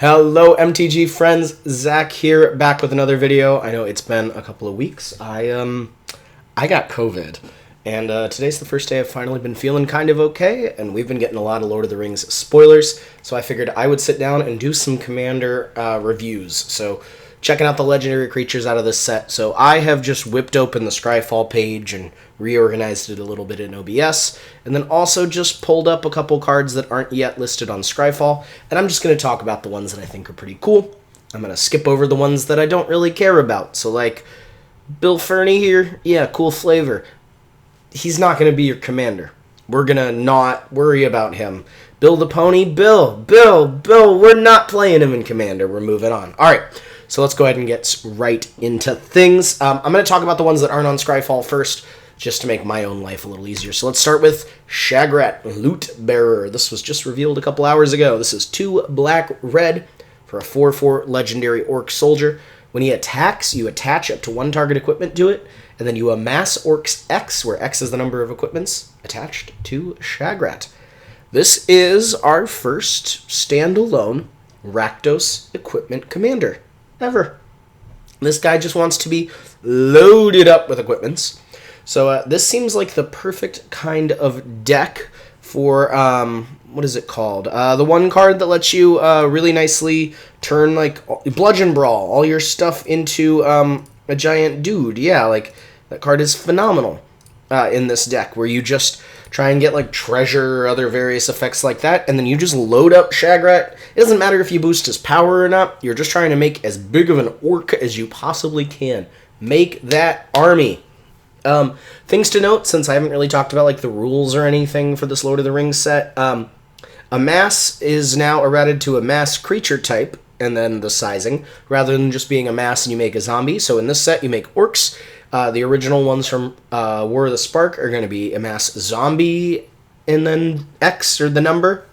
Hello MTG friends, Zach here, back with another video. I know it's been a couple of weeks. I got COVID, and today's the first day I've finally been feeling kind of okay, and we've been getting a lot of Lord of the Rings spoilers, so I figured I would sit down and do some Commander reviews. So checking out the legendary creatures out of this set. So I have just whipped open the Scryfall page and reorganized it a little bit in OBS, and then also just pulled up a couple cards that aren't yet listed on Scryfall, and I'm just going to talk about the ones that I think are pretty cool. I'm going to skip over the ones that I don't really care about. So like Bill Fernie here, yeah, cool flavor. He's not going to be your commander. We're going to not worry about him. Bill the Pony, Bill, we're not playing him in Commander. We're moving on. All right. So let's go ahead and get right into things. I'm going to talk about the ones that aren't on Scryfall first, just to make my own life a little easier. So let's start with Shagrat, Loot Bearer. This was just revealed a couple hours ago. This is 2 black-red for a 4/4 legendary orc soldier. When he attacks, you attach up to 1 target equipment to it, and then you amass Orc's X, where X is the number of equipments attached to Shagrat. This is our first standalone Rakdos equipment commander ever. This guy just wants to be loaded up with equipments. So this seems like the perfect kind of deck for, what is it called? The one card that lets you really nicely turn, like, Bludgeon Brawl, all your stuff into a giant dude. Yeah, like, that card is phenomenal in this deck, where you just try and get, like, treasure or other various effects like that, and then you just load up Shagrat. It doesn't matter if you boost his power or not. You're just trying to make as big of an orc as you possibly can. Make that army. Things to note, since I haven't really talked about like the rules or anything for this Lord of the Rings set, amass is now errated to amass creature type, and then the sizing, rather than just being amass and you make a zombie. So in this set, you make orcs. The original ones from War of the Spark are going to be amass zombie, and then X, or the number.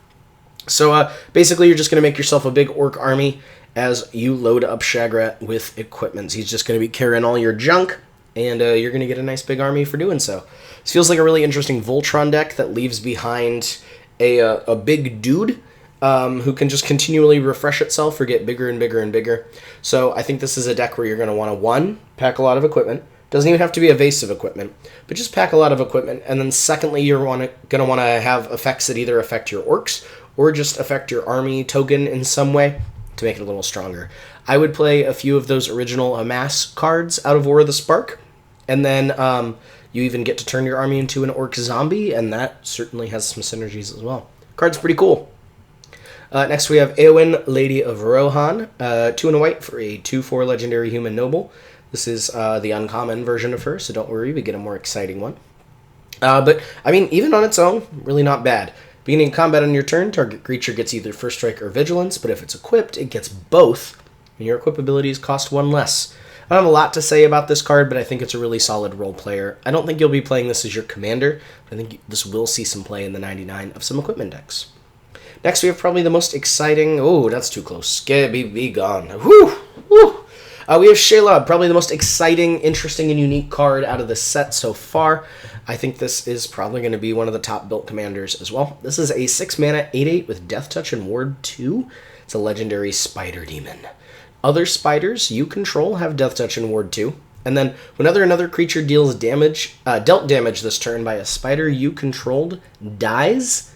So basically, you're just going to make yourself a big orc army as you load up Shagrat with equipments. He's just going to be carrying all your junk, and you're going to get a nice big army for doing so. This feels like a really interesting Voltron deck that leaves behind a big dude who can just continually refresh itself or get bigger and bigger and bigger. So I think this is a deck where you're going to want to, 1, pack a lot of equipment. Doesn't even have to be evasive equipment, but just pack a lot of equipment. And then secondly, you're going to want to have effects that either affect your orcs or just affect your army token in some way to make it a little stronger. I would play a few of those original amass cards out of War of the Spark, and then you even get to turn your army into an orc zombie, and that certainly has some synergies as well. Card's pretty cool. Next we have Eowyn, Lady of Rohan, 2 and a white for a 2/4 legendary human noble. This is the uncommon version of her, so don't worry, we get a more exciting one. But, I mean, even on its own, really not bad. Beginning combat on your turn, target creature gets either First Strike or Vigilance, but if it's equipped, it gets both, and your equip abilities cost 1 less. I don't have a lot to say about this card, but I think it's a really solid role player. I don't think you'll be playing this as your commander, but I think this will see some play in the 99 of some equipment decks. Next, we have probably the most exciting... Oh, that's too close. Be gone. Whew! Whew! We have Shelob, probably the most exciting, interesting, and unique card out of the set so far. I think this is probably going to be one of the top-built commanders as well. This is a 6-mana 8/8 with Death Touch and Ward 2. It's a legendary spider demon. Other spiders you control have Death Touch and Ward 2. And then whenever another creature dealt damage this turn by a spider you controlled dies,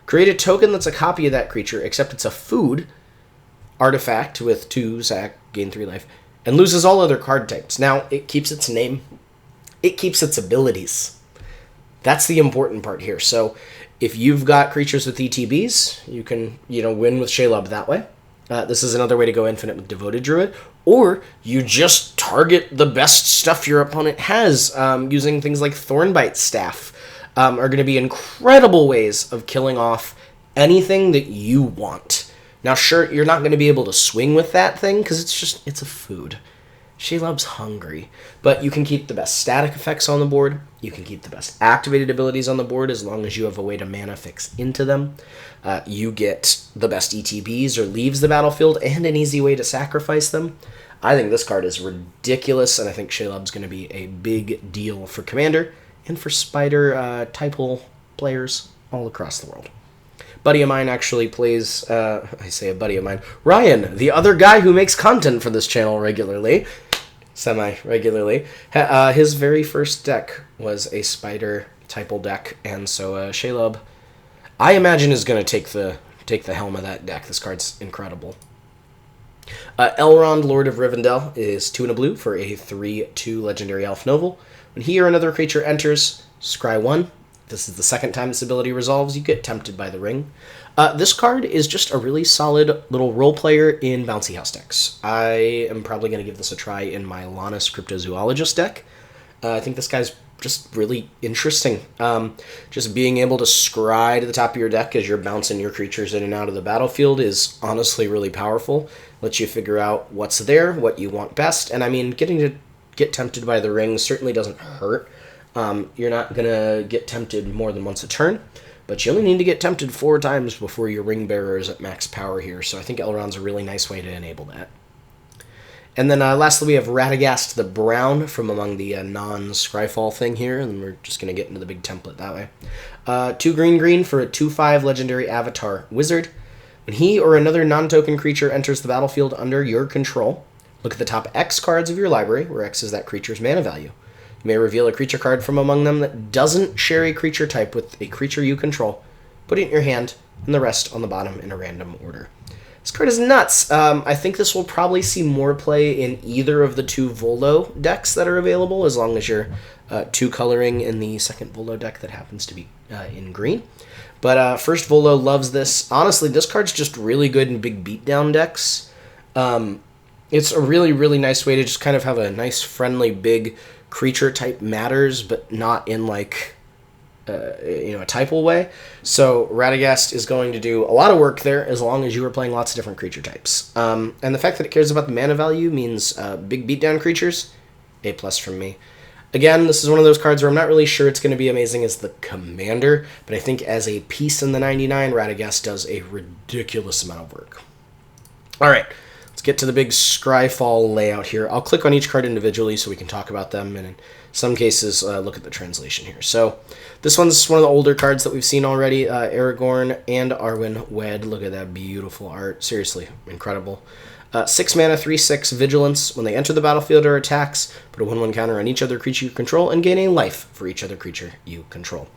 create a token that's a copy of that creature, except it's a food artifact with 2 sack, gain 3 life, and loses all other card types. Now, it keeps its name. It keeps its abilities. That's the important part here. So if you've got creatures with ETBs, you can, win with Shelob that way. This is another way to go infinite with Devoted Druid. Or you just target the best stuff your opponent has, using things like Thornbite Staff. Are going to be incredible ways of killing off anything that you want. Now, sure, you're not going to be able to swing with that thing, because it's a food. Shelob's hungry. But you can keep the best static effects on the board. You can keep the best activated abilities on the board, as long as you have a way to mana fix into them. You get the best ETBs or leaves the battlefield, and an easy way to sacrifice them. I think this card is ridiculous, and I think Shelob's going to be a big deal for Commander, and for Spider typal players all across the world. buddy of mine actually plays, I say a buddy of mine, Ryan, the other guy who makes content for this channel regularly, semi-regularly, his very first deck was a Spider Typal deck, and so Shelob, I imagine, is going to take the helm of that deck. This card's incredible. Elrond, Lord of Rivendell, is 2 and a blue for a 3/2 legendary elf noble. When he or another creature enters, scry 1. This is the second time this ability resolves. You get Tempted by the Ring. This card is just a really solid little role player in bouncy house decks. I am probably going to give this a try in my Lannis Cryptozoologist deck. I think this guy's just really interesting. Just being able to scry to the top of your deck as you're bouncing your creatures in and out of the battlefield is honestly really powerful. Lets you figure out what's there, what you want best, and I mean, getting to get Tempted by the Ring certainly doesn't hurt. You're not going to get tempted more than once a turn, but you only need to get tempted 4 times before your Ring Bearer is at max power here, so I think Elrond's a really nice way to enable that. And then lastly, we have Radagast the Brown from among the non-Scryfall thing here, and we're just going to get into the big template that way. 2 green for a 2/5 legendary avatar wizard. When he or another non-token creature enters the battlefield under your control, look at the top X cards of your library, where X is that creature's mana value. You may reveal a creature card from among them that doesn't share a creature type with a creature you control, put it in your hand, and the rest on the bottom in a random order. This card is nuts. I think this will probably see more play in either of the 2 Volo decks that are available, as long as you're 2 coloring in the second Volo deck that happens to be in green. But first Volo loves this. Honestly, this card's just really good in big beatdown decks. It's a really, really nice way to just kind of have a nice, friendly, big creature type matters, but not in like a typal way. So Radagast is going to do a lot of work there as long as you are playing lots of different creature types. And the fact that it cares about the mana value means big beatdown creatures, A+ from me. Again, this is one of those cards where I'm not really sure it's going to be amazing as the commander, but I think as a piece in the 99, Radagast does a ridiculous amount of work. Alright, let's get to the big Scryfall layout here. I'll click on each card individually so we can talk about them, and in some cases, look at the translation here. So, this one's one of the older cards that we've seen already. Aragorn and Arwen wed. Look at that beautiful art. Seriously, incredible. 6 mana, 3/6 Vigilance. When they enter the battlefield or attacks, put a 1/1 counter on each other creature you control and gain a life for each other creature you control.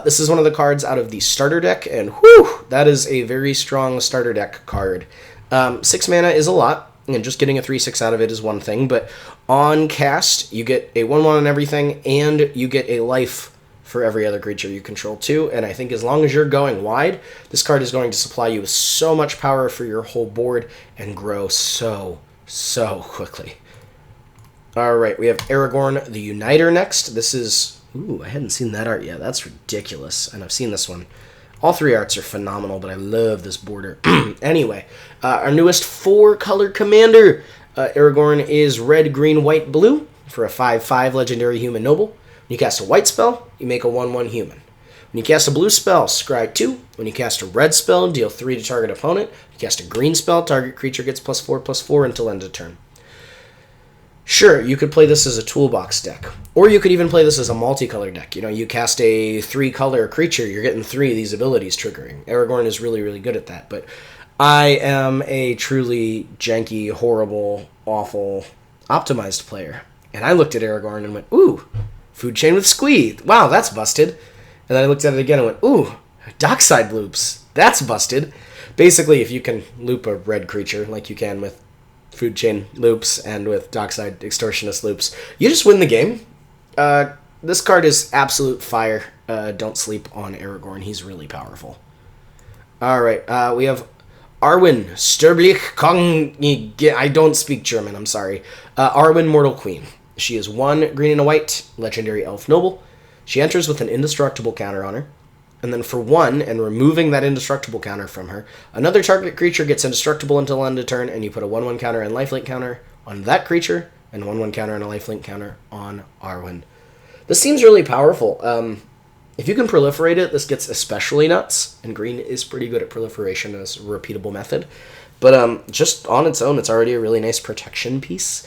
This is one of the cards out of the starter deck, and whew, that is a very strong starter deck card. 6 mana is a lot, and just getting a 3/6 out of it is one thing, but on cast, you get a 1/1 on everything, and you get a life for every other creature you control too, and I think as long as you're going wide, this card is going to supply you with so much power for your whole board and grow so quickly. Alright, we have Aragorn the Uniter next. This is... Ooh, I hadn't seen that art yet. That's ridiculous, and I've seen this one. All 3 arts are phenomenal, but I love this border. Anyway, our newest 4-color commander. Aragorn is red, green, white, blue for a 5/5 legendary human noble. When you cast a white spell, you make a 1/1 human. When you cast a blue spell, scry 2. When you cast a red spell, deal 3 to target opponent. When you cast a green spell, target creature gets +4/+4 until end of turn. Sure, you could play this as a toolbox deck. Or you could even play this as a multicolor deck. You know, you cast a 3-color creature, you're getting 3 of these abilities triggering. Aragorn is really, really good at that. But I am a truly janky, horrible, awful, optimized player. And I looked at Aragorn and went, ooh, Food Chain with Squee. Wow, that's busted. And then I looked at it again and went, ooh, Dockside loops. That's busted. Basically, if you can loop a red creature like you can with Food Chain loops and with Dockside Extortionist loops, you just win the game. This card is absolute fire. Don't sleep on Aragorn. He's really powerful. Alright, we have Arwen Sterblich Kong... I don't speak German, I'm sorry. Arwen Mortal Queen. She is 1 green and a white, legendary elf noble. She enters with an indestructible counter on her. And then for 1, and removing that indestructible counter from her, another target creature gets indestructible until end of turn, and you put a 1/1 counter and lifelink counter on that creature, and a 1/1 counter and a lifelink counter on Arwen. This seems really powerful. If you can proliferate it, this gets especially nuts, and green is pretty good at proliferation as a repeatable method. But just on its own, it's already a really nice protection piece.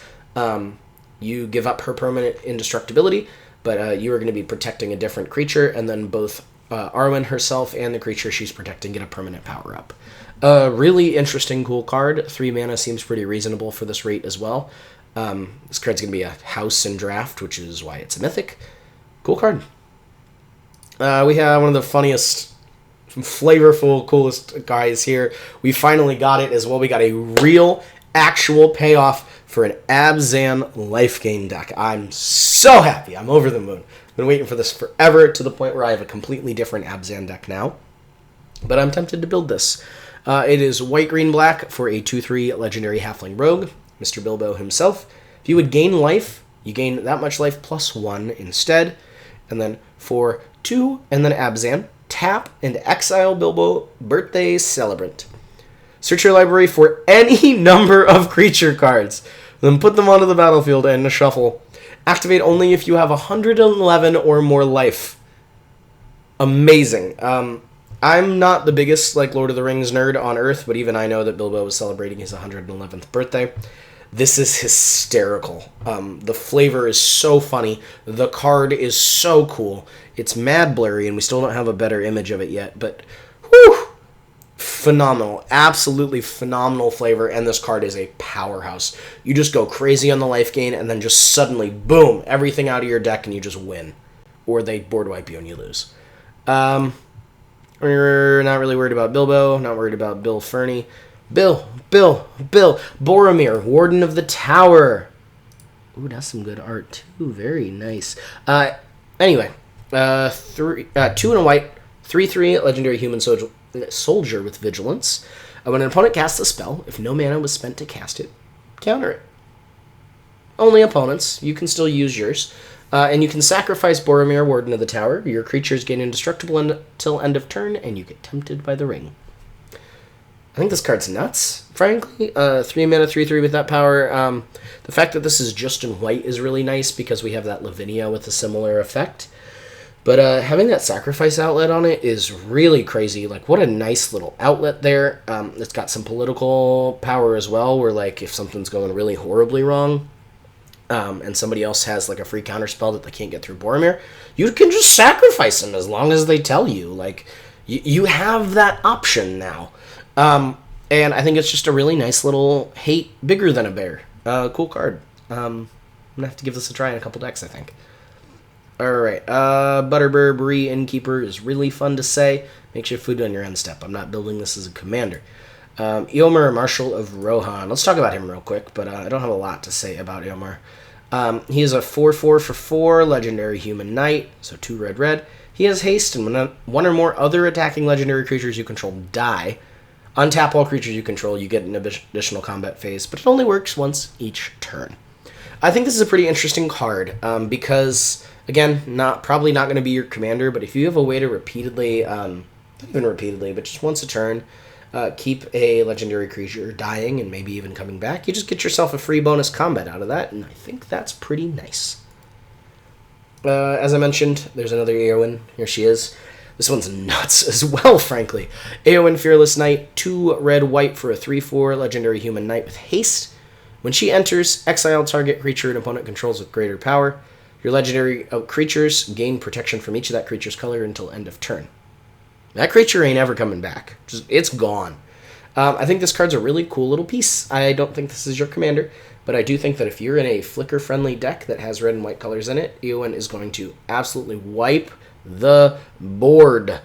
You give up her permanent indestructibility, but you are going to be protecting a different creature, and then both Arwen herself and the creature she's protecting get a permanent power-up. Really interesting, cool card. 3 mana seems pretty reasonable for this rate as well. This card's going to be a house in draft, which is why it's a mythic. Cool card. We have one of the funniest, flavorful, coolest guys here. We finally got it as well. We got a real, actual payoff for an Abzan life gain deck. I'm so happy. I'm over the moon. Been waiting for this forever, to the point where I have a completely different Abzan deck now. But I'm tempted to build this. It is white, green, black for a 2/3 legendary halfling rogue, Mr. Bilbo himself. If you would gain life, you gain that much life plus 1 instead. And then for 2, and then Abzan, tap and exile Bilbo, birthday celebrant. Search your library for any number of creature cards. Then put them onto the battlefield and shuffle. Activate only if you have 111 or more life. Amazing. I'm not the biggest Lord of the Rings nerd on Earth, but even I know that Bilbo was celebrating his 111th birthday. This is hysterical. The flavor is so funny. The card is so cool. It's mad blurry, and we still don't have a better image of it yet, but whew, phenomenal. Absolutely phenomenal flavor, and this card is a powerhouse. You just go crazy on the life gain, and then just suddenly, boom, everything out of your deck, and you just win. Or they board wipe you and you lose. We're not really worried about Bilbo, not worried about Bill Fernie. Bill, Boromir, Warden of the Tower. Ooh, that's some good art, too. Very nice. Anyway, 2 and a white, 3/3 legendary human soldier with vigilance. When an opponent casts a spell, if no mana was spent to cast it, counter it. Only opponents. You can still use yours. And you can sacrifice Boromir, Warden of the Tower. Your creatures gain indestructible until end of turn, and you get tempted by the ring. I think this card's nuts, frankly. 3 mana, 3/3 with that power. The fact that this is just in white is really nice because we have that Lavinia with a similar effect. But having that sacrifice outlet on it is really crazy. What a nice little outlet there. It's got some political power as well, where if something's going really horribly wrong, and somebody else has a free counterspell that they can't get through Boromir, you can just sacrifice them as long as they tell you. You have that option now. And I think it's just a really nice little hate bigger than a bear. Cool card. I'm going to have to give this a try in a couple decks, I think. Alright, Butterburberry Innkeeper is really fun to say. Makes you food on your end step. I'm not building this as a commander. Eomer, Marshal of Rohan. Let's talk about him real quick, but I don't have a lot to say about Eomer. He is a 4/4 for 4 legendary human knight, so 2 red. He has haste, and when one or more other attacking legendary creatures you control die, untap all creatures you control, you get an additional combat phase, but it only works once each turn. I think this is a pretty interesting card, because, again, probably not going to be your commander, but if you have a way to repeatedly, not even repeatedly, but just once a turn, keep a legendary creature dying and maybe even coming back, you just get yourself a free bonus combat out of that, and I think that's pretty nice. As I mentioned, there's another Eowyn. Here she is. This one's nuts as well, frankly. Eowyn, Fearless Knight, 2 red-white for a 3/4 legendary human knight with haste. When she enters, exile target creature an opponent controls with greater power. Your legendary creatures gain protection from each of that creature's color until end of turn. That creature ain't ever coming back. It's gone. I think this card's a really cool little piece. I don't think this is your commander, but I do think that if you're in a Flicker-friendly deck that has red and white colors in it, Eowyn is going to absolutely wipe the board.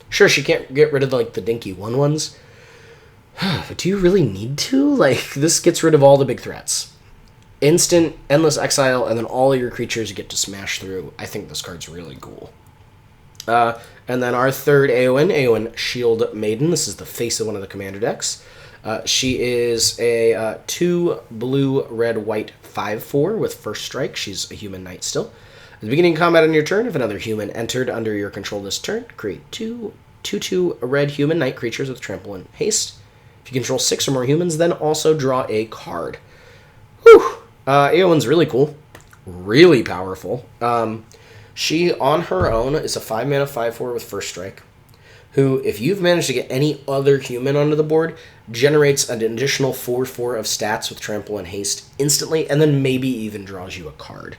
Sure, she can't get rid of the dinky 1/1s, but do you really need to? This gets rid of all the big threats. Instant, endless exile, and then all of your creatures get to smash through. I think this card's really cool. And then our third Eowyn, Shield Maiden. This is the face of one of the commander decks. She is a 2 blue, red, white, 5/4 with first strike. She's a human knight still. At the beginning of combat on your turn, if another human entered under your control this turn, create 2/2 red human knight creatures with trample and haste. If you control 6 or more humans, then also draw a card. Whew! Eowyn's really cool. Really powerful. She, on her own, is a 5 mana 5/4 with first strike, who, if you've managed to get any other human onto the board, generates an additional 4/4 of stats with trample and haste instantly, and then maybe even draws you a card.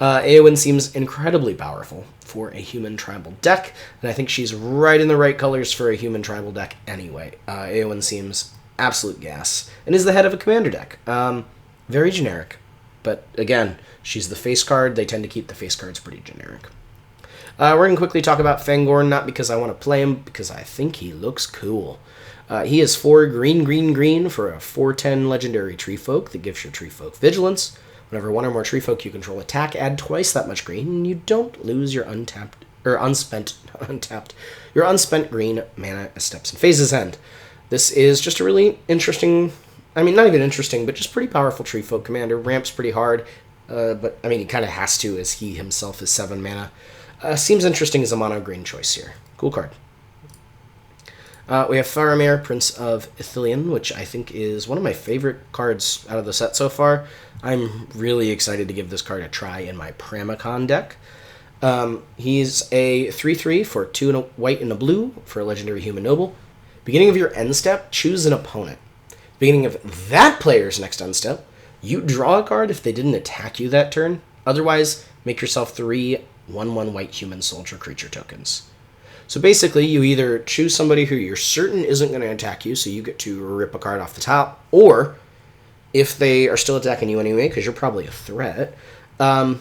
Eowyn seems incredibly powerful for a human tribal deck, and I think she's right in the right colors for a human tribal deck anyway. Eowyn seems absolute gas, and is the head of a commander deck. Very generic, but again, she's the face card. They tend to keep the face cards pretty generic. We're going to quickly talk about Fangorn, not because I want to play him, because I think he looks cool. He is 4 green for a 4/10 legendary tree folk that gives your tree folk vigilance. Whenever one or more tree folk you control attack, add twice that much green, and you don't lose your unspent green mana as steps and phases end. This is just a really interesting, I mean, not even interesting, but just pretty powerful tree folk commander. Ramps pretty hard, but I mean, he kind of has to, as he himself is 7 mana. Seems interesting as a mono green choice here. Cool card. We have Faramir, Prince of Ithilien, which I think is one of my favorite cards out of the set so far. I'm really excited to give this card a try in my Pramicon deck. He's a 3/3 for 2 and a white and a blue for a legendary human noble. Beginning of your end step, choose an opponent. Beginning of that player's next end step, you draw a card if they didn't attack you that turn. Otherwise, make yourself 3 1/1 white human soldier creature tokens. So basically, you either choose somebody who you're certain isn't going to attack you, so you get to rip a card off the top, or if they are still attacking you anyway, because you're probably a threat, yeah,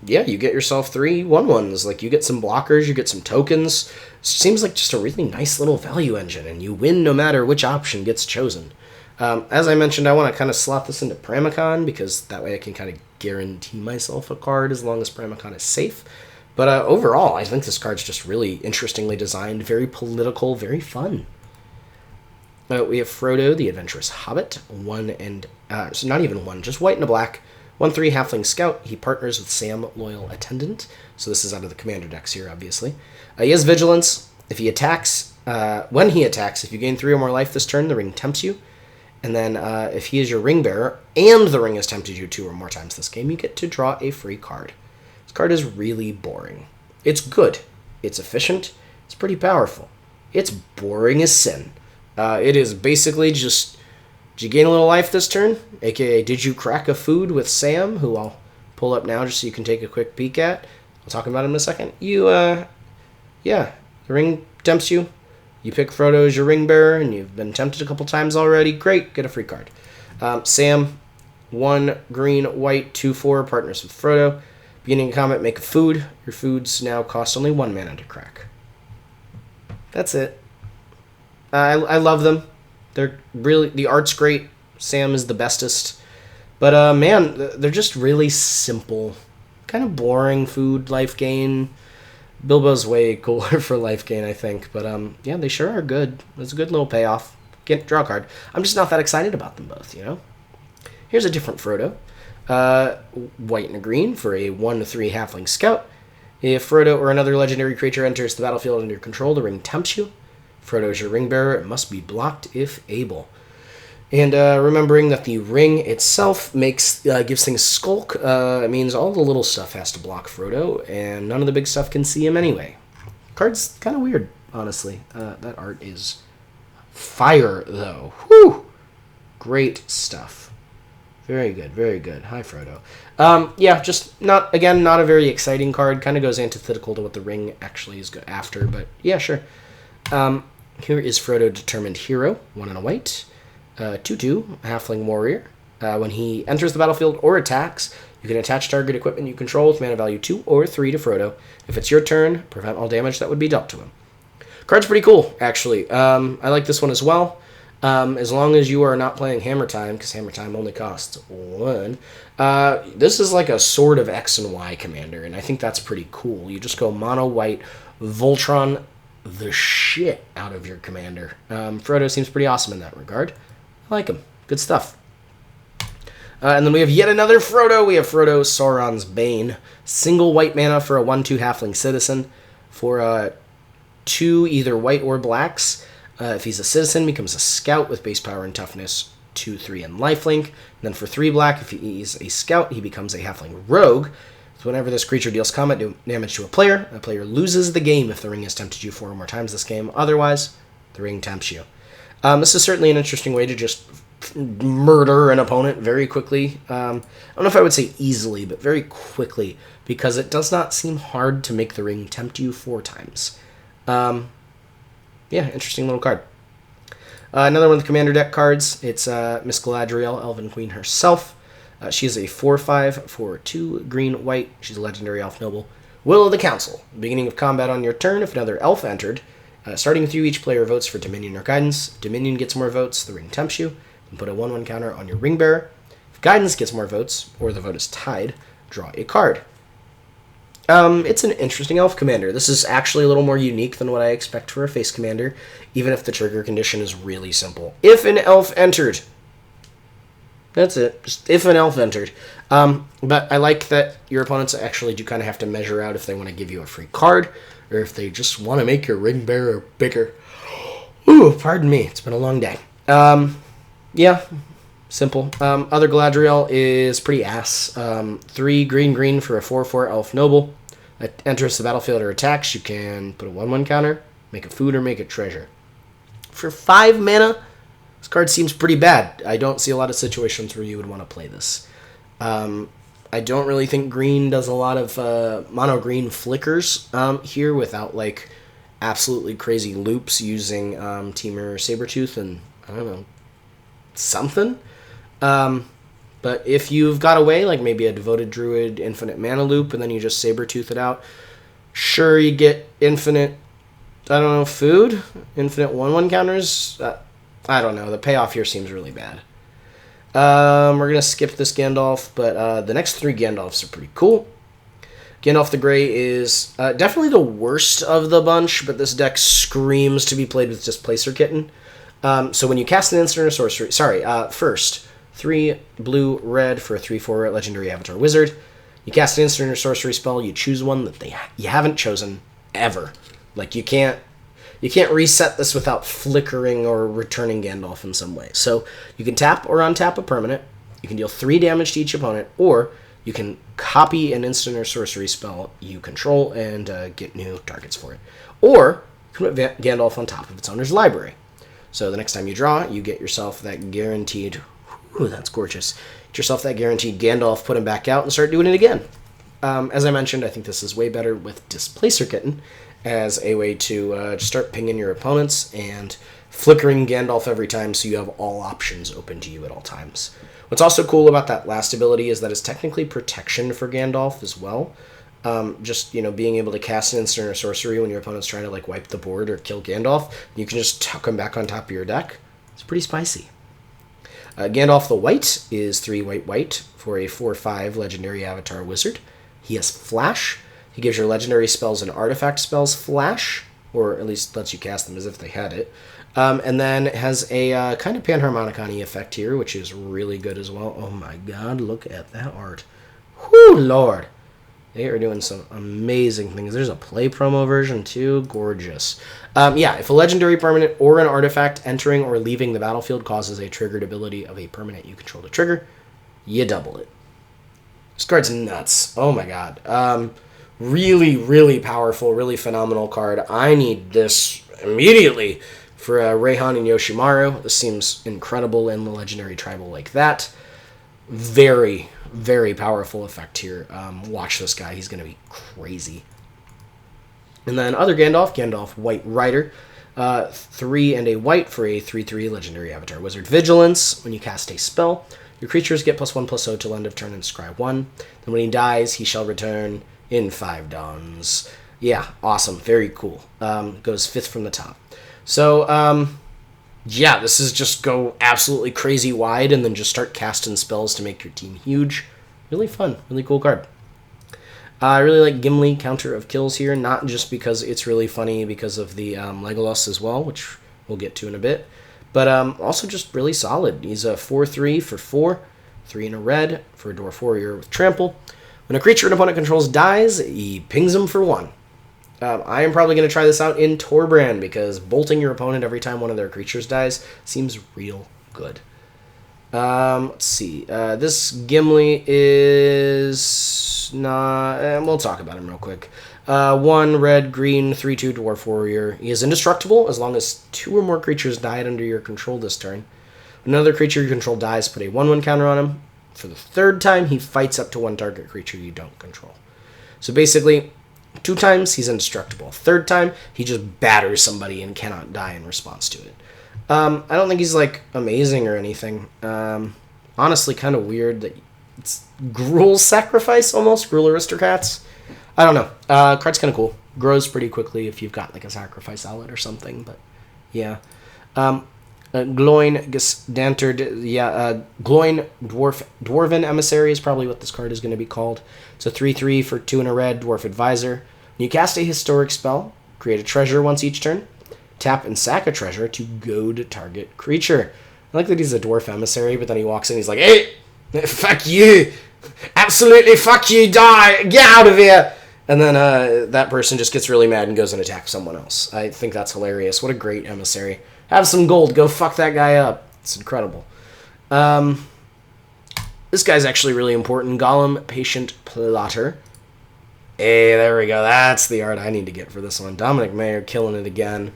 you get yourself 3 1/1s. Like, you get some blockers, you get some tokens. Seems like just a really nice little value engine, and you win no matter which option gets chosen. As I mentioned, I want to kind of slot this into Pramicon, because that way I can kind of guarantee myself a card as long as Pramicon is safe. But overall, I think this card's just really interestingly designed, very political, very fun. We have Frodo, the Adventurous Hobbit, so not even one, just white and a black, 1/3 Halfling Scout. He partners with Sam, Loyal Attendant, so this is out of the commander decks here, obviously. He has Vigilance. If he attacks, when he attacks, if you gain 3 or more life this turn, the ring tempts you. And then if he is your ring bearer, and the ring has tempted you 2 or more times this game, you get to draw a free card. This card is really boring. It's good. It's efficient. It's pretty powerful. It's boring as sin. It is basically just, did you gain a little life this turn? AKA, did you crack a food with Sam, who I'll pull up now just so you can take a quick peek at. I'll talk about him in a second. Yeah, the ring tempts you. You pick Frodo as your ring bearer, and you've been tempted a couple times already. Great, get a free card. Sam, 1 green, white, 2/4, partners with Frodo. Beginning of combat, make a food. Your foods now cost only 1 mana to crack. That's it. I love them. They're really, the art's great. Sam is the bestest. But man, they're just really simple. Kind of boring food, life gain. Bilbo's way cooler for life gain, I think. But yeah, they sure are good. It's a good little payoff. Draw a card. I'm just not that excited about them both, you know? Here's a different Frodo. White and a green for a 1/3 Halfling Scout. If Frodo or another legendary creature enters the battlefield under your control, the ring tempts you. Frodo is your ring bearer. It must be blocked if able. And remembering that the ring itself gives things skulk, it means all the little stuff has to block Frodo, and none of the big stuff can see him anyway. Card's kind of weird, honestly. That art is fire, though. Whew! Great stuff. Very good, very good. Hi, Frodo. Yeah, just not a very exciting card. Kind of goes antithetical to what the ring actually is after, but yeah, sure. Here is Frodo, Determined Hero, 1 and a white. 2/2, Halfling Warrior. When he enters the battlefield or attacks, you can attach target equipment you control with mana value 2 or 3 to Frodo. If it's your turn, prevent all damage that would be dealt to him. Card's pretty cool, actually. I like this one as well. As long as you are not playing Hammer Time, because Hammer Time only costs 1, this is like a sort of X and Y commander, and I think that's pretty cool. You just go mono white, Voltron the shit out of your commander. Frodo seems pretty awesome in that regard. I like him. Good stuff. And then we have yet another Frodo. We have Frodo, Sauron's Bane. Single white mana for a 1/2 Halfling Citizen. For 2 either white or blacks. If he's a citizen, becomes a scout with base power and toughness 2, 3, and lifelink. And then for 3 black, if he's a scout, he becomes a halfling rogue. So whenever this creature deals combat damage to a player loses the game if the ring has tempted you 4 or more times this game. Otherwise, the ring tempts you. This is certainly an interesting way to just murder an opponent very quickly. I don't know if I would say easily, but very quickly, because it does not seem hard to make the ring tempt you 4 times. Yeah, interesting little card. Another one of the commander deck cards. It's Miss Galadriel, Elven Queen herself. She is a 4/5 for 2 green-white. She's a legendary elf noble. Will of the Council. Beginning of combat on your turn, if another elf entered, starting with you, each player votes for Dominion or Guidance. Dominion gets more votes, the ring tempts you. And put a 1/1 counter on your ring bearer. If Guidance gets more votes, or the vote is tied, draw a card. It's an interesting elf commander. This is actually a little more unique than what I expect for a face commander, even if the trigger condition is really simple. If an elf entered. That's it. Just if an elf entered. But I like that your opponents actually do kind of have to measure out if they want to give you a free card, or if they just want to make your ring bearer bigger. Ooh, pardon me. It's been a long day. Yeah, simple. Other Galadriel is pretty ass. 3 green for a 4/4 elf noble. That enters the battlefield or attacks. You can put a 1/1 counter, make a food, or make a treasure. For 5 mana, this card seems pretty bad. I don't see a lot of situations where you would want to play this. I don't really think green does a lot of mono green flickers here without like absolutely crazy loops using Temur Sabertooth and I don't know, something. But if you've got a way, like maybe a Devoted Druid infinite mana loop, and then you just Sabertooth it out, sure, you get infinite, I don't know, food? Infinite 1/1 counters? I don't know. The payoff here seems really bad. We're going to skip this Gandalf, but the next 3 Gandalfs are pretty cool. Gandalf the Grey is definitely the worst of the bunch, but this deck screams to be played with Displacer Kitten. So when you cast an instant or sorcery... first, 3 blue, red for a 3/4 legendary avatar wizard. You cast an instant or sorcery spell, you choose one that you haven't chosen ever. Like, you can't reset this without flickering or returning Gandalf in some way. So you can tap or untap a permanent, you can deal 3 damage to each opponent, or you can copy an instant or sorcery spell you control and get new targets for it. Or you can put Gandalf on top of its owner's library. So the next time you draw, you get yourself that guaranteed... Ooh, that's gorgeous. Get yourself that guaranteed Gandalf, put him back out, and start doing it again. As I mentioned, I think this is way better with Displacer Kitten as a way to just start pinging your opponents and flickering Gandalf every time so you have all options open to you at all times. What's also cool about that last ability is that it's technically protection for Gandalf as well. Just, being able to cast an instant or sorcery when your opponent's trying to, like, wipe the board or kill Gandalf, you can just tuck him back on top of your deck. It's pretty spicy. Gandalf the White is 3 white for a 4/5 legendary avatar wizard. He has Flash. He gives your legendary spells and artifact spells Flash, or at least lets you cast them as if they had it. And then it has a kind of Panharmonicon-y effect here, which is really good as well. Oh my god, look at that art. Whew, Lord. They are doing some amazing things. There's a play promo version too. Gorgeous. Yeah, if a legendary permanent or an artifact entering or leaving the battlefield causes a triggered ability of a permanent you control to trigger, you double it. This card's nuts. Oh my god. Really, really powerful, really phenomenal card. I need this immediately for Raihan and Yoshimaru. This seems incredible in the legendary tribal like that. Very, very powerful effect here. Watch this guy. He's going to be crazy. And then other Gandalf White Rider. 3 and a white for a 3/3 legendary avatar wizard. Vigilance. When you cast a spell, your creatures get +1/+0 till end of turn and scry 1. Then when he dies, he shall return in 5 dons. Yeah, awesome. Very cool. Goes 5th from the top. So, yeah, this is just go absolutely crazy wide and then just start casting spells to make your team huge. Really fun. Really cool card. I really like Gimli, Counter of Kills here, not just because it's really funny because of the Legolas as well, which we'll get to in a bit, but also just really solid. He's a 4/3 for 4, 3 and a red for a Dwarf Warrior with Trample. When a creature an opponent controls dies, he pings him for 1. I am probably going to try this out in Torbrand because bolting your opponent every time one of their creatures dies seems real good. Let's see. This Gimli is not... we'll talk about him real quick. 1 red, green, 3/2 Dwarf Warrior. He is indestructible as long as 2 or more creatures died under your control this turn. When When another creature you control dies, put a 1/1 counter on him. For the third time, he fights up to one target creature you don't control. So basically, 2 times, he's indestructible. Third time, he just batters somebody and cannot die in response to it. I don't think he's, like, amazing or anything. Honestly, kind of weird that it's Gruul Sacrifice, almost. Gruul Aristocrats. I don't know. Card's kind of cool. Grows pretty quickly if you've got, like, a Sacrifice outlet or something, but yeah. Gloin Gesdanter, Gloin Dwarven Emissary is probably what this card is going to be called. It's a 3/3 for 2 and a red, Dwarf Advisor. When you cast a historic spell, create a treasure once each turn. Tap and sack a treasure to goad target creature. I like that he's a Dwarf Emissary, but then he walks in and he's like, hey, fuck you. Absolutely fuck you, die. Get out of here. And then that person just gets really mad and goes and attacks someone else. I think that's hilarious. What a great Emissary. Have some gold. Go fuck that guy up. It's incredible. This guy's actually really important. Golem, Patient Plotter. Hey, there we go. That's the art I need to get for this one. Dominic Mayer killing it again.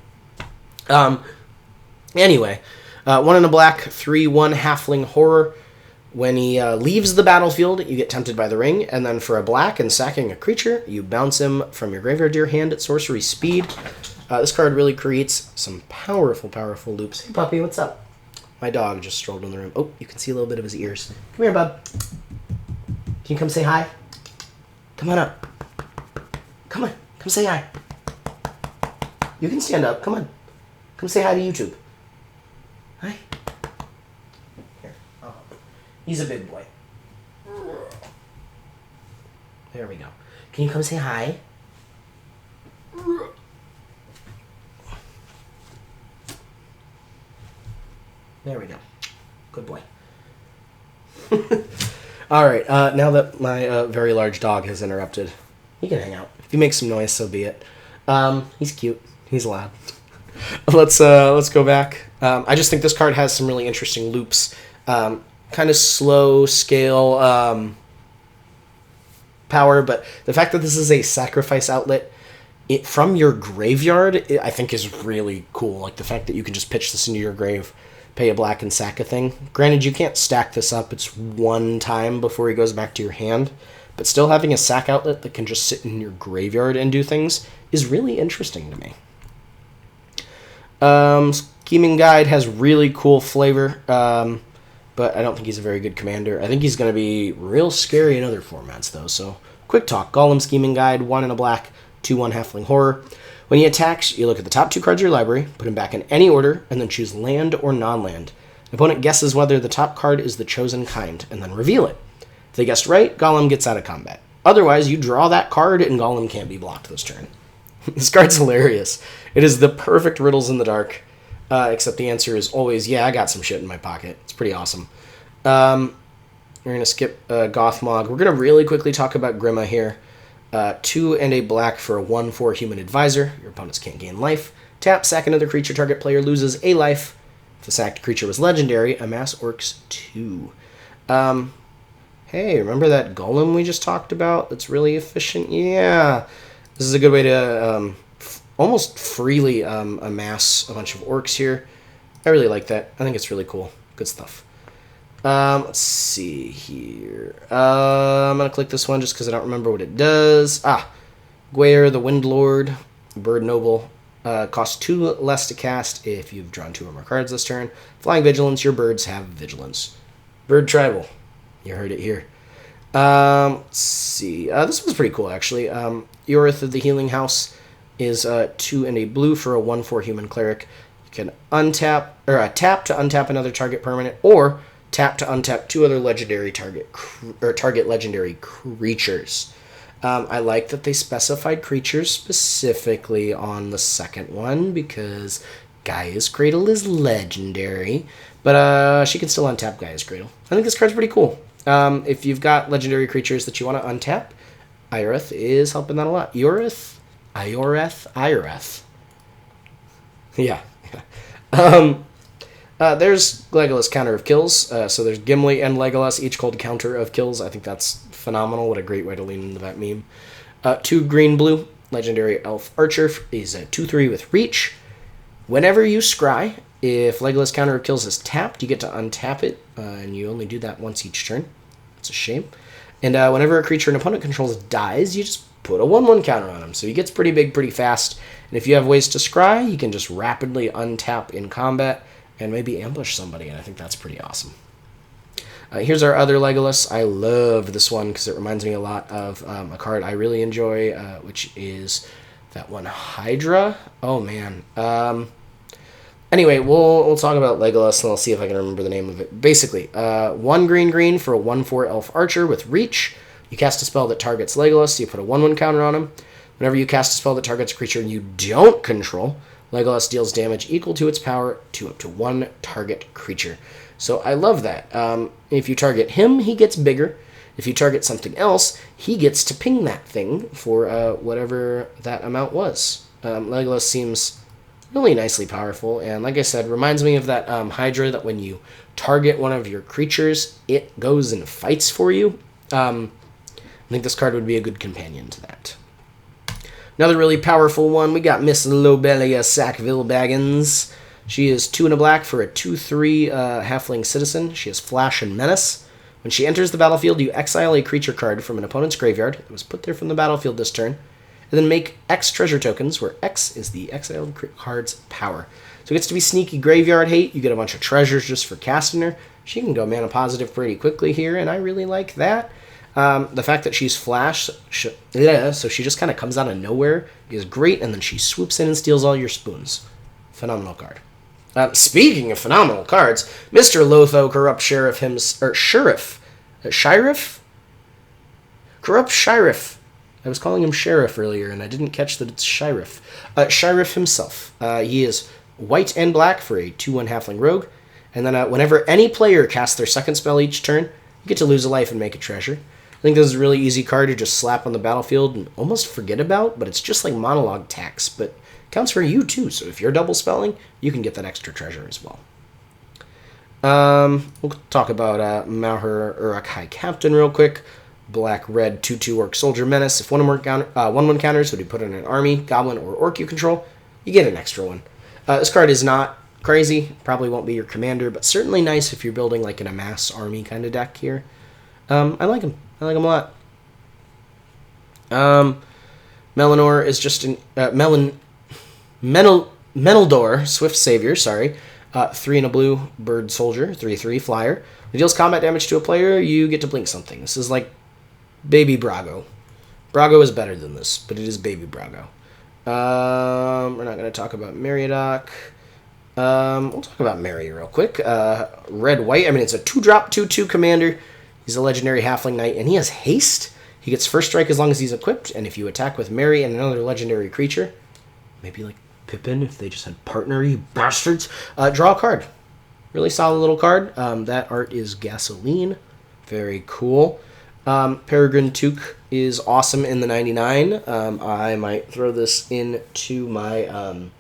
Anyway, 1 and a black, 3/1 halfling horror. When he leaves the battlefield, you get tempted by the ring, and then for a black and sacking a creature, you bounce him from your graveyard to your hand at sorcery speed. This card really creates some powerful, powerful loops. Hey, puppy, what's up? My dog just strolled in the room. Oh, you can see a little bit of his ears. Come here, bub. Can you come say hi? Come on up. Come on. Come say hi. You can stand up. Come on. Come say hi to YouTube. Hi. Here. Oh. He's a big boy. There we go. Can you come say hi? There we go. Good boy. All right. Now that my very large dog has interrupted, he can hang out. If he makes some noise, so be it. He's cute. He's loud. Let's go back. I just think this card has some really interesting loops. Kind of slow scale power, but the fact that this is a sacrifice outlet from your graveyard, I think is really cool. Like the fact that you can just pitch this into your grave, pay a black and sack a thing. Granted, you can't stack this up. It's 1 time before he goes back to your hand. But still having a sack outlet that can just sit in your graveyard and do things is really interesting to me. Scheming Guide has really cool flavor, but I don't think he's a very good commander. I think he's going to be real scary in other formats, though. So, quick talk. Golem Scheming Guide, 1 and a black, 2/1 halfling horror. When he attacks, you look at the top 2 cards of your library, put them back in any order, and then choose land or non-land. The opponent guesses whether the top card is the chosen kind, and then reveal it. If they guessed right, Golem gets out of combat. Otherwise, you draw that card, and Golem can't be blocked this turn. This card's hilarious. It is the perfect riddles in the dark, except the answer is always, yeah, I got some shit in my pocket. It's pretty awesome. We're going to skip Gothmog. We're going to really quickly talk about Grima here. 2 and a black for a 1/4 human advisor. Your opponents can't gain life. Tap, sack another creature. Target player loses a life. If the sacked creature was legendary, amass orcs 2. Hey, remember that golem we just talked about that's really efficient? Yeah. This is a good way to almost freely amass a bunch of orcs here. I really like that. I think it's really cool. Good stuff. Let's see here. I'm going to click this one just because I don't remember what it does. Gwair, the Windlord, Bird Noble. Costs 2 less to cast if you've drawn 2 or more cards this turn. Flying Vigilance, your birds have Vigilance. Bird Tribal. You heard it here. Let's see. This one's pretty cool, actually. Yorith of the Healing House is 2 and a blue for a 1/4 human cleric. You can untap, or tap to untap another target permanent, or tap to untap 2 other legendary target legendary creatures. I like that they specified creatures specifically on the second one because Gaia's Cradle is legendary, but she can still untap Gaia's Cradle. I think this card's pretty cool. If you've got legendary creatures that you want to untap, Ioreth is helping that a lot. Ioreth. Yeah. There's Legolas counter of kills. So there's Gimli and Legolas, each called counter of kills. I think that's phenomenal. What a great way to lean into that meme. 2 green-blue. Legendary Elf Archer is a 2/3 with reach. Whenever you scry, If Legolas counter kills is tapped, you get to untap it, and you only do that once each turn. It's a shame. And whenever a creature an opponent controls dies, you just put a 1/1 counter on him. So he gets pretty big pretty fast. And if you have ways to scry, you can just rapidly untap in combat and maybe ambush somebody, and I think that's pretty awesome. Here's our other Legolas. I love this one because it reminds me a lot of a card I really enjoy, which is that one Hydra. Oh, man. Anyway, we'll talk about Legolas, and I'll see if I can remember the name of it. Basically, 1 green for a 1/4 elf archer with reach. You cast a spell that targets Legolas, you put a 1/1 counter on him. Whenever you cast a spell that targets a creature you don't control, Legolas deals damage equal to its power to up to 1 target creature. So I love that. If you target him, he gets bigger. If you target something else, he gets to ping that thing for whatever that amount was. Legolas seems really nicely powerful, and like I said, reminds me of that Hydra that when you target one of your creatures, it goes and fights for you. I think this card would be a good companion to that. Another really powerful one, we got Miss Lobelia Sackville Baggins. She is 2 and a black for a 2/3 halfling citizen. She has Flash and Menace. When she enters the battlefield, you exile a creature card from an opponent's graveyard that was put there from the battlefield this turn, and then make X treasure tokens, where X is the exiled card's power. So it gets to be sneaky graveyard hate. You get a bunch of treasures just for casting her. She can go mana positive pretty quickly here, and I really like that. The fact that she's Flash, so she just kind of comes out of nowhere, is great, and then she swoops in and steals all your spoons. Phenomenal card. Speaking of phenomenal cards, Mr. Lotho, Corrupt Sheriff, Corrupt Sheriff. I was calling him Sheriff earlier, and I didn't catch that it's Sheriff. Sheriff himself. He is white and black for a 2/1 halfling rogue, and then whenever any player casts their second spell each turn, you get to lose a life and make a treasure. I think this is a really easy card to just slap on the battlefield and almost forget about, but it's just like monologue tax, but counts for you too, so if you're double spelling, you can get that extra treasure as well. We'll talk about Mauher Uruk High Captain real quick. Black-red 2/2 Orc Soldier Menace. If 1/1 counters would be put in an army, goblin, or orc you control, you get an extra one. This card is not crazy, probably won't be your commander, but certainly nice if you're building like an amass army kind of deck here. I like him. I like him a lot. Melanor is just an... Meneldor, Swift Savior, 3 and a blue, bird soldier, 3/3 flyer. When it deals combat damage to a player, you get to blink something. This is like Baby Brago. Brago is better than this, but it is Baby Brago. We're not going to talk about Meriadoc. We'll talk about Mary real quick. Red-white, it's a 2-drop, 2/2 commander. He's a legendary halfling knight, and he has haste. He gets first strike as long as he's equipped, and if you attack with Mary and another legendary creature, maybe like Pippin, if they just had partner, you bastards, draw a card. Really solid little card. That art is Gasoline. Very cool. Peregrine Took is awesome in the 99. I might throw this into my, oh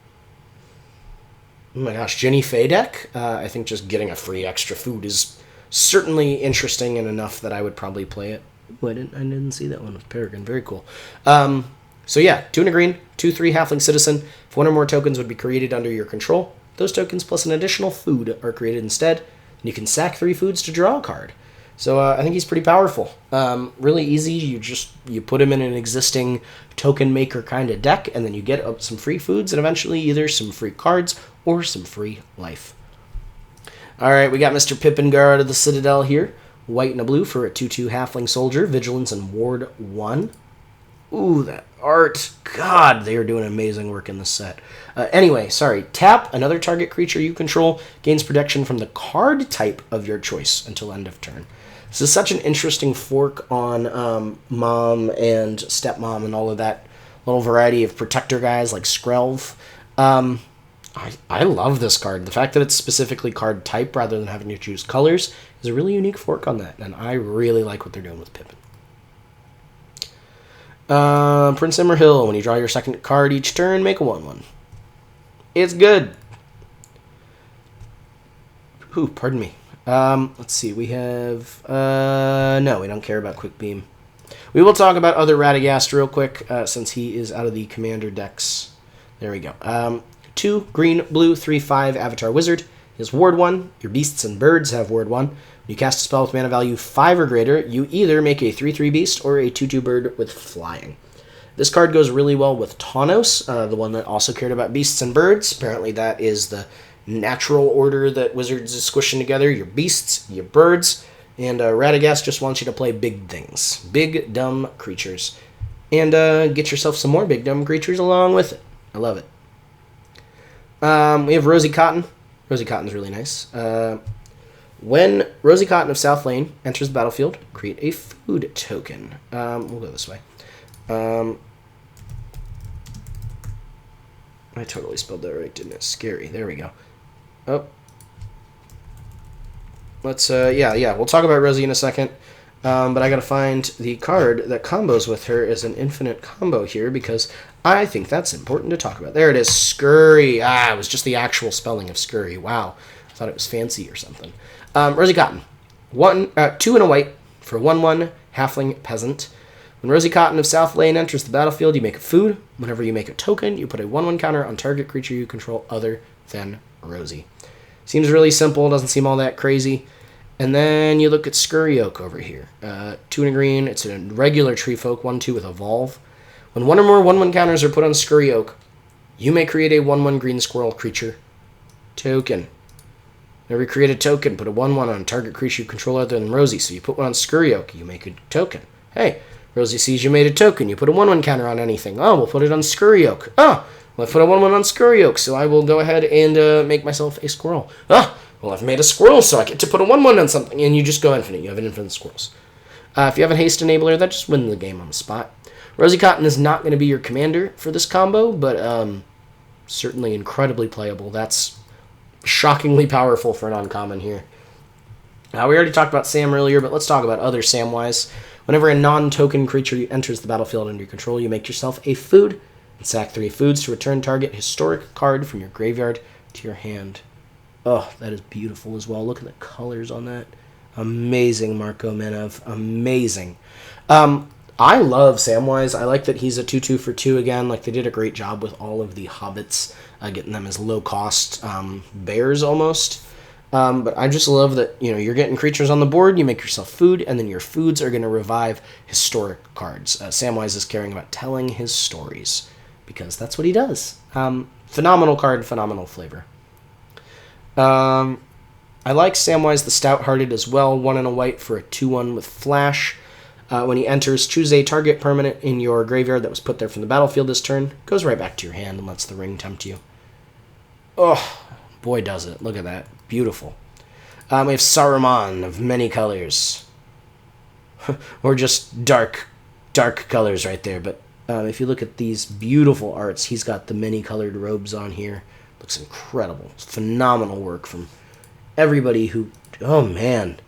my gosh, Jenny Faye deck. I think just getting a free extra food is certainly interesting and enough that I would probably play it. Oh, I didn't see that one with Peregrine. Very cool. So yeah, 2 and a green, 2/3 halfling citizen. If 1 or more tokens would be created under your control, those tokens plus an additional food are created instead, and you can sack 3 foods to draw a card. So I think he's pretty powerful. Really easy. You put him in an existing token maker kind of deck, and then you get up some free foods and eventually either some free cards or some free life. All right, we got Mr. Pippin Guard of the Citadel here. White and a blue for a 2/2 halfling soldier, vigilance and ward 1. Ooh, that art. God, they are doing amazing work in this set. Tap another target creature you control, gains protection from the card type of your choice until end of turn. This is such an interesting fork on Mom and Stepmom and all of that little variety of protector guys like Skrelv. I love this card. The fact that it's specifically card type rather than having to choose colors is a really unique fork on that, and I really like what they're doing with Pippin. Prince Immerhill, when you draw your second card each turn, make a 1/1. It's good. Ooh, pardon me. Let's see, we have... no, we don't care about Quick Beam. We will talk about other Radagast real quick, since he is out of the commander decks. There we go. 2 green, blue, 3/5 Avatar Wizard. He has Ward 1. Your beasts and birds have Ward 1. When you cast a spell with mana value 5 or greater, you either make a 3/3 beast or a 2/2 bird with flying. This card goes really well with Tawnos, the one that also cared about beasts and birds. Apparently that is the natural order that Wizards is squishing together. Your beasts, your birds, and Radagast just wants you to play big things. Big, dumb creatures. And get yourself some more big, dumb creatures along with it. I love it. We have Rosie Cotton. Rosie Cotton's really nice. When Rosie Cotton of South Lane enters the battlefield, create a food token. We'll go this way. I totally spelled that right, didn't it? Scary. There we go. Oh. Let's, yeah, we'll talk about Rosie in a second. But I gotta find the card that combos with her as an infinite combo here, because I think that's important to talk about. There it is, Scurry. It was just the actual spelling of Scurry. Wow. I thought it was fancy or something. Rosie Cotton. 2 and a white for 1/1 halfling peasant. When Rosie Cotton of South Lane enters the battlefield, you make a food. Whenever you make a token, you put a 1/1 counter on target creature you control other than Rosie. Seems really simple, doesn't seem all that crazy. And then you look at Scurry Oak over here. 2 and a green, it's a regular tree folk, 1/2 with Evolve. When 1 or more 1/1 counters are put on Scurry Oak, you may create a 1/1 green squirrel creature token. Whenever you create a token, put a 1/1 on target creature you control other than Rosie. So you put one on Scurry Oak, you make a token. Hey, Rosie sees you made a token. You put a 1/1 counter on anything. Oh, we'll put it on Scurry Oak. Oh, well, I put a 1/1 on Scurry Oak, so I will go ahead and make myself a squirrel. Oh, well, I've made a squirrel, so I get to put a 1/1 on something, and you just go infinite. You have an infinite squirrels. If you have a haste enabler, that just wins the game on the spot. Rosie Cotton is not going to be your commander for this combo, but certainly incredibly playable. That's shockingly powerful for an uncommon here. We already talked about Sam earlier, but let's talk about other Samwise. Whenever a non-token creature enters the battlefield under your control, you make yourself a food and sack 3 foods to return target historic card from your graveyard to your hand. Oh, that is beautiful as well. Look at the colors on that. Amazing, Marco Menov. Amazing. I love Samwise. I like that he's a 2/2 for 2 again. Like, they did a great job with all of the hobbits, getting them as low-cost bears almost. But I just love that, you're getting creatures on the board, you make yourself food, and then your foods are going to revive historic cards. Samwise is caring about telling his stories, because that's what he does. Phenomenal card, phenomenal flavor. I like Samwise the Stout-Hearted as well. 1 and a white for a 2/1 with Flash. When he enters, choose a target permanent in your graveyard that was put there from the battlefield this turn. Goes right back to your hand and lets the ring tempt you. Oh, boy does it. Look at that. Beautiful. We have Saruman of many colors. Or just dark colors right there. But if you look at these beautiful arts, he's got the many colored robes on here. Looks incredible. It's phenomenal work from everybody who... Oh, man.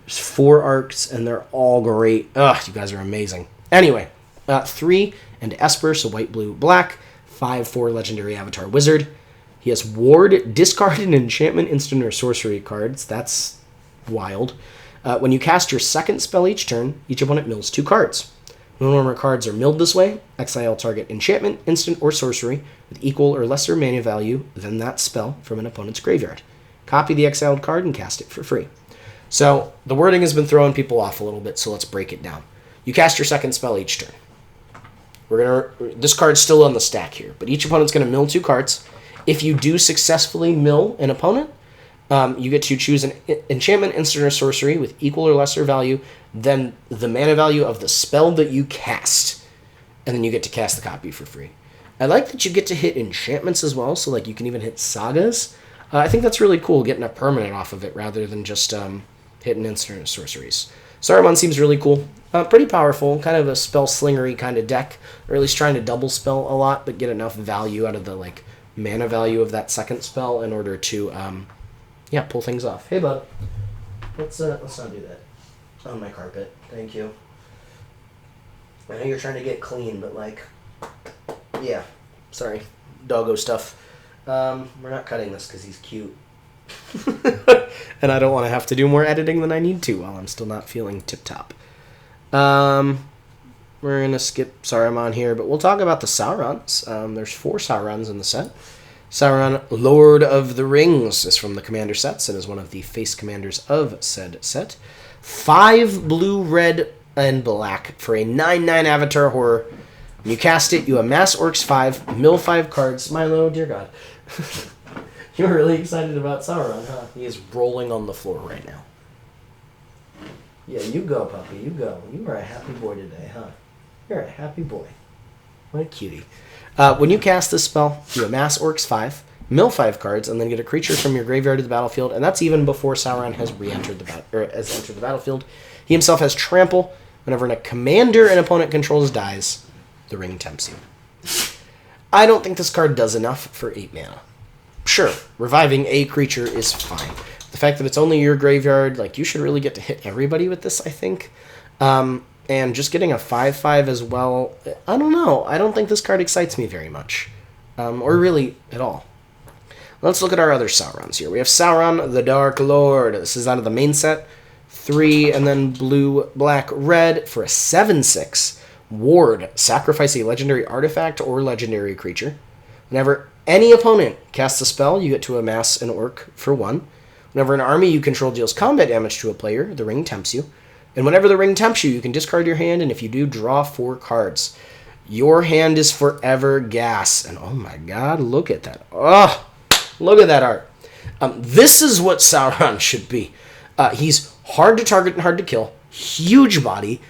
There's 4 arcs, and they're all great. Ugh, you guys are amazing. Anyway, 3 and Esper, so white, blue, black. 5/4 legendary avatar wizard. He has Ward, discard an enchantment, instant, or sorcery cards. That's wild. When you cast your second spell each turn, each opponent mills 2 cards. When one more cards are milled this way, exile target enchantment, instant, or sorcery with equal or lesser mana value than that spell from an opponent's graveyard. Copy the exiled card and cast it for free. So the wording has been throwing people off a little bit, so let's break it down. You cast your second spell each turn. This card's still on the stack here, but each opponent's going to mill 2 cards. If you do successfully mill an opponent, you get to choose an enchantment, instant, or sorcery with equal or lesser value than the mana value of the spell that you cast. And then you get to cast the copy for free. I like that you get to hit enchantments as well, so like you can even hit sagas. I think that's really cool, getting a permanent off of it rather than just hitting instant or sorceries. Saruman seems really cool. Pretty powerful, kind of a spell slingery kind of deck, or at least trying to double spell a lot, but get enough value out of the mana value of that second spell in order to pull things off. Hey bud, let's not do that on my carpet. Thank you. I know you're trying to get clean, but yeah, sorry, doggo stuff. We're not cutting this because he's cute. And I don't want to have to do more editing than I need to while I'm still not feeling tip-top. We're going to skip Saruman here, but we'll talk about the Saurons. There's 4 Saurons in the set. Sauron, Lord of the Rings, is from the commander sets and is one of the face commanders of said set. 5 blue, red, and black for a 9/9 Avatar Horror. When you cast it, you amass Orcs 5, mill 5 cards. Milo, dear God. You're really excited about Sauron, huh? He is rolling on the floor right now. Yeah, you go, puppy, you go. You are a happy boy today, huh? You're a happy boy. What a cutie. When you cast this spell, you amass Orcs 5, mill 5 cards, and then get a creature from your graveyard to the battlefield, and that's even before Sauron has entered the battlefield. He himself has trample. Whenever a commander an opponent controls dies, the ring tempts you. I don't think this card does enough for 8 mana. Sure, reviving a creature is fine. The fact that it's only your graveyard, like, you should really get to hit everybody with this, I think. And just getting a 5/5 as well, I don't know. I don't think this card excites me very much. Or really at all. Let's look at our other Saurons here. We have Sauron, the Dark Lord. This is out of the main set. 3, and then blue, black, red for a 7/6. Ward. Sacrifice a legendary artifact or legendary creature. Whenever any opponent casts a spell, you get to amass an orc for 1. Whenever an army you control deals combat damage to a player, the ring tempts you. And whenever the ring tempts you, you can discard your hand, and if you do, draw 4 cards. Your hand is forever gas. And oh my god, look at that. Oh, look at that art. This is what Sauron should be. He's hard to target and hard to kill. Huge body.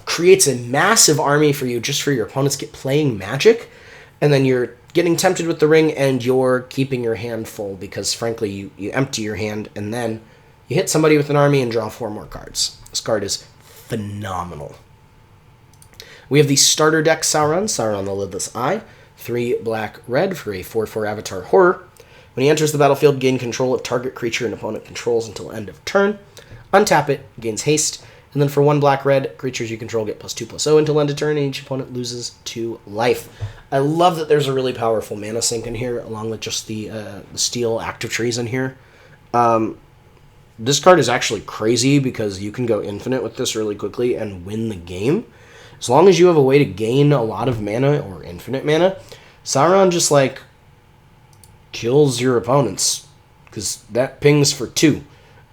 Creates a massive army for you just for your opponents get playing Magic. And then you're getting tempted with the ring, and you're keeping your hand full because, frankly, you empty your hand, and then you hit somebody with an army and draw 4 more cards. This card is phenomenal. We have the starter deck Sauron, Sauron the Lidless Eye. 3 black, red for a 4/4 Avatar Horror. When he enters the battlefield, gain control of target creature and opponent controls until end of turn. Untap it, gains haste. And then for 1 black, red, creatures you control get +2/+0 until end of turn, and each opponent loses 2 life. I love that there's a really powerful mana sink in here, along with just the steel active trees in here. This card is actually crazy because you can go infinite with this really quickly and win the game. As long as you have a way to gain a lot of mana or infinite mana, Sauron just, like, kills your opponents because that pings for 2.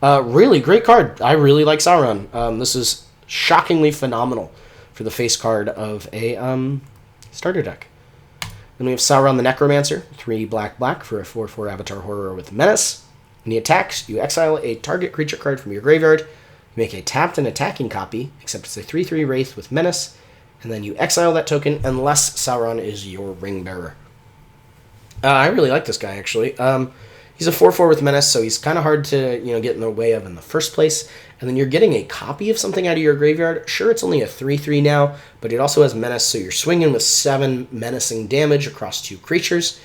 Really great card. I really like Sauron. This is shockingly phenomenal for the face card of a starter deck. Then we have Sauron the Necromancer, 3 black, black for a 4/4 Avatar Horror with Menace. When he attacks, you exile a target creature card from your graveyard. You make a tapped and attacking copy, except it's a 3/3 Wraith with Menace, and then you exile that token unless Sauron is your ring bearer. I really like this guy, actually. He's a 4/4 with Menace, so he's kind of hard to get in the way of in the first place. And then you're getting a copy of something out of your graveyard. Sure, it's only a 3/3 now, but it also has Menace, so you're swinging with 7 menacing damage across 2 creatures.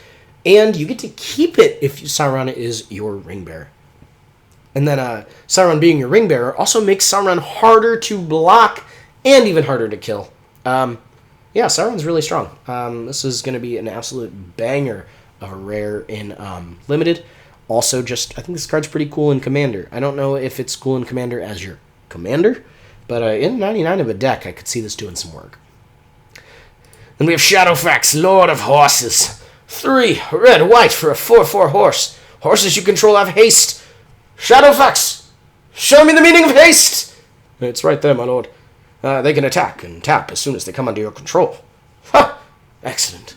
And you get to keep it if Sauron is your ring bearer. And then Sauron being your ring bearer also makes Sauron harder to block and even harder to kill. Yeah, Sauron's really strong. This is going to be an absolute banger of a rare in Limited. Also, I think this card's pretty cool in Commander. I don't know if it's cool in Commander as your commander, but in 99 of a deck, I could see this doing some work. Then we have Shadowfax, Lord of Horses. 3 red, white for a 4/4 horse. Horses you control have haste. Shadowfax, show me the meaning of haste. It's right there, my lord. They can attack and tap as soon as they come under your control. Ha! Excellent.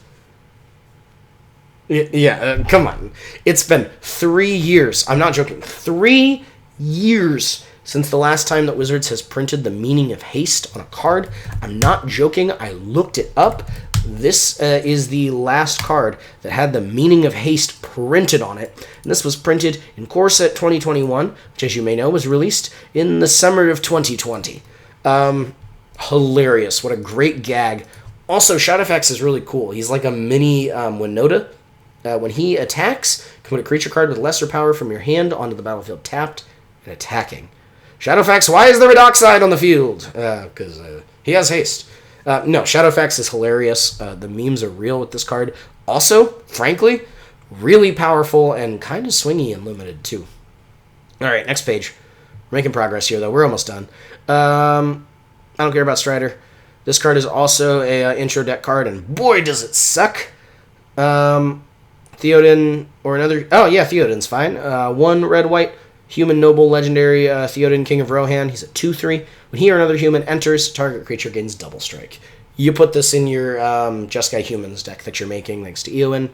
Yeah, come on. It's been 3 years. I'm not joking. 3 years since the last time that Wizards has printed the meaning of haste on a card. I'm not joking. I looked it up. This is the last card that had the meaning of haste printed on it. And this was printed in Core Set 2021, which, as you may know, was released in the summer of 2020. Hilarious. What a great gag. Also, Shadowfax is really cool. He's like a mini Winota. When he attacks, put a creature card with lesser power from your hand onto the battlefield tapped and attacking. Shadowfax, why is there a Dockside on the field? Because he has haste. No, Shadowfax is hilarious. The memes are real with this card. Also, frankly, really powerful and kind of swingy and limited, too. All right, next page. We're making progress here, though. We're almost done. I don't care about Strider. This card is also a intro deck card, and boy, does it suck. Theoden or another... Oh, yeah, Theoden's fine. 1 red-white, human noble legendary Theoden, King of Rohan. He's a 2/3. When he or another human enters, target creature gains double strike. You put this in your Jeskai Humans deck that you're making, thanks to Eowyn.